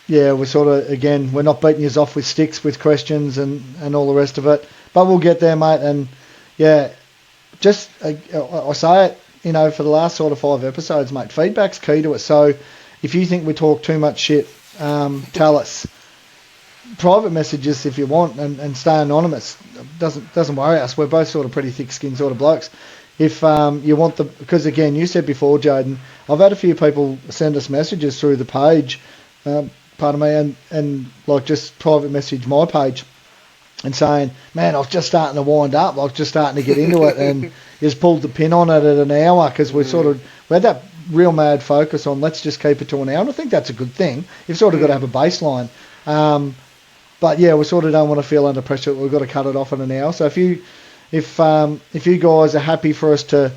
we're sort of, again, we're not beating you off with sticks with questions and all the rest of it, but we'll get there, mate. And I say it, for the last sort of 5 episodes, mate, feedback's key to it. So if you think we talk too much shit, tell us. Private messages if you want, and stay anonymous. Doesn't worry us. We're both sort of pretty thick-skinned sort of blokes. If you want because again, you said before, Jaden, I've had a few people send us messages through the page, and like just private message my page and saying, man, I was just starting to wind up, I was just starting to get into it, and you just pulled the pin on it at an hour, because we had that real mad focus on let's just keep it to an hour, and I think that's a good thing. You've sort of got to have a baseline. But we sort of don't want to feel under pressure that we've got to cut it off in an hour. So if you guys are happy for us to,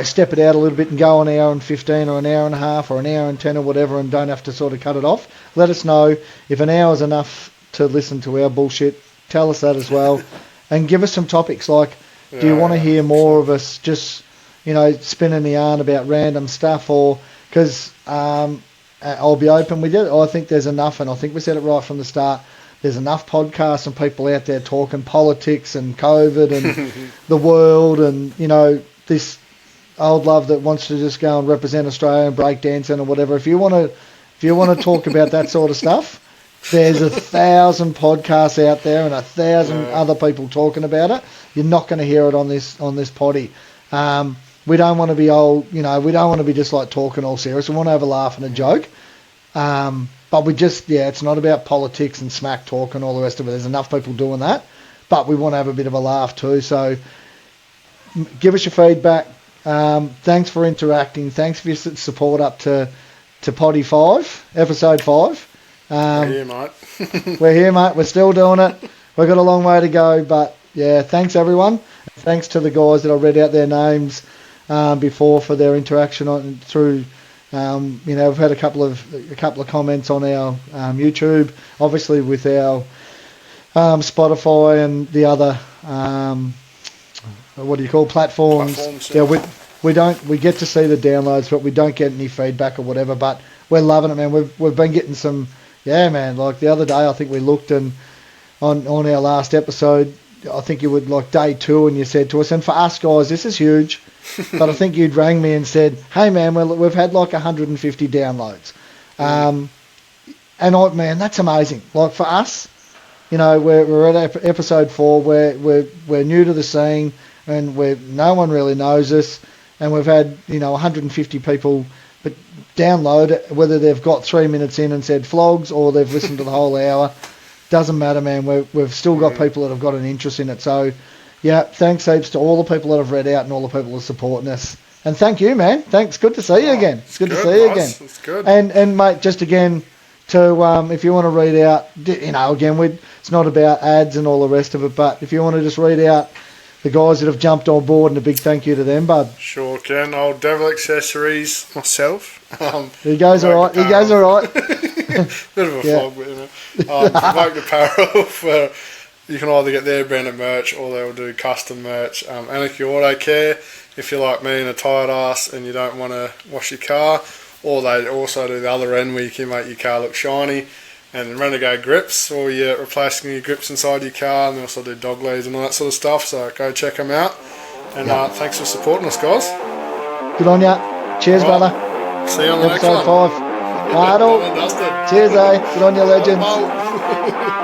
step it out a little bit and go an hour and 15 or an hour and a half or an hour and 10 or whatever, and don't have to sort of cut it off, let us know. If an hour is enough to listen to our bullshit, tell us that as well, and give us some topics. Like, do you want to hear more of us just, spinning the yarn about random stuff, or because I'll be open with you. I think there's enough, and I think we said it right from the start. There's enough podcasts and people out there talking politics and COVID and the world, and this old love that wants to just go and represent Australia and break dancing or whatever. If you want to talk about that sort of stuff, There's 1,000 podcasts out there and 1,000 other people talking about it. You're not going to hear it on this potty. We don't want to be old, we don't want to be just like talking all serious. We want to have a laugh and a joke. But we just, it's not about politics and smack talk and all the rest of it. There's enough people doing that. But we want to have a bit of a laugh too. So give us your feedback. Thanks for interacting. Thanks for your support up to Potty 5, episode 5. We're here, mate. We're here, mate. We're still doing it. We've got a long way to go. But, thanks, everyone. Thanks to the guys that I read out their names before for their interaction through... we've had a couple of comments on our YouTube, obviously with our Spotify and the other platforms. Yeah, we get to see the downloads, but we don't get any feedback or whatever. But we're loving it, man. We've been getting some, man. Like the other day, I think we looked and on our last episode, I think you would like day 2, and you said to us, and for us guys, this is huge. But I think you'd rang me and said, "Hey man, we've had like 150 downloads," and man, that's amazing. Like for us, we're at episode 4. We're new to the scene, and no one really knows us, and we've had 150 people, but download it, whether they've got 3 minutes in and said flogs or they've listened to the whole hour. Doesn't matter, man. We've still got people that have got an interest in it. So. Yeah, thanks heaps to all the people that have read out and all the people that are supporting us. And thank you, man. Thanks. Good to see you again. It's good to see you again. It's good. And mate, just again, to if you want to read out, again, it's not about ads and all the rest of it, but if you want to just read out the guys that have jumped on board, and a big thank you to them, bud. Sure can. Old Devil Accessories myself. He goes all right. Bit of a flog, but Provoke Apparel for... You can either get their branded merch or they'll do custom merch. Anarchy Auto Care, if you're like me and a tired ass and you don't want to wash your car, or they also do the other end where you can make your car look shiny. And Renegade Grips, or you're replacing your grips inside your car, and they also do dog leads and all that sort of stuff, so go check them out. And thanks for supporting us, guys. Good on ya. Cheers, brother. See you on the next one. Episode 5. Cheers, Good on you, legends.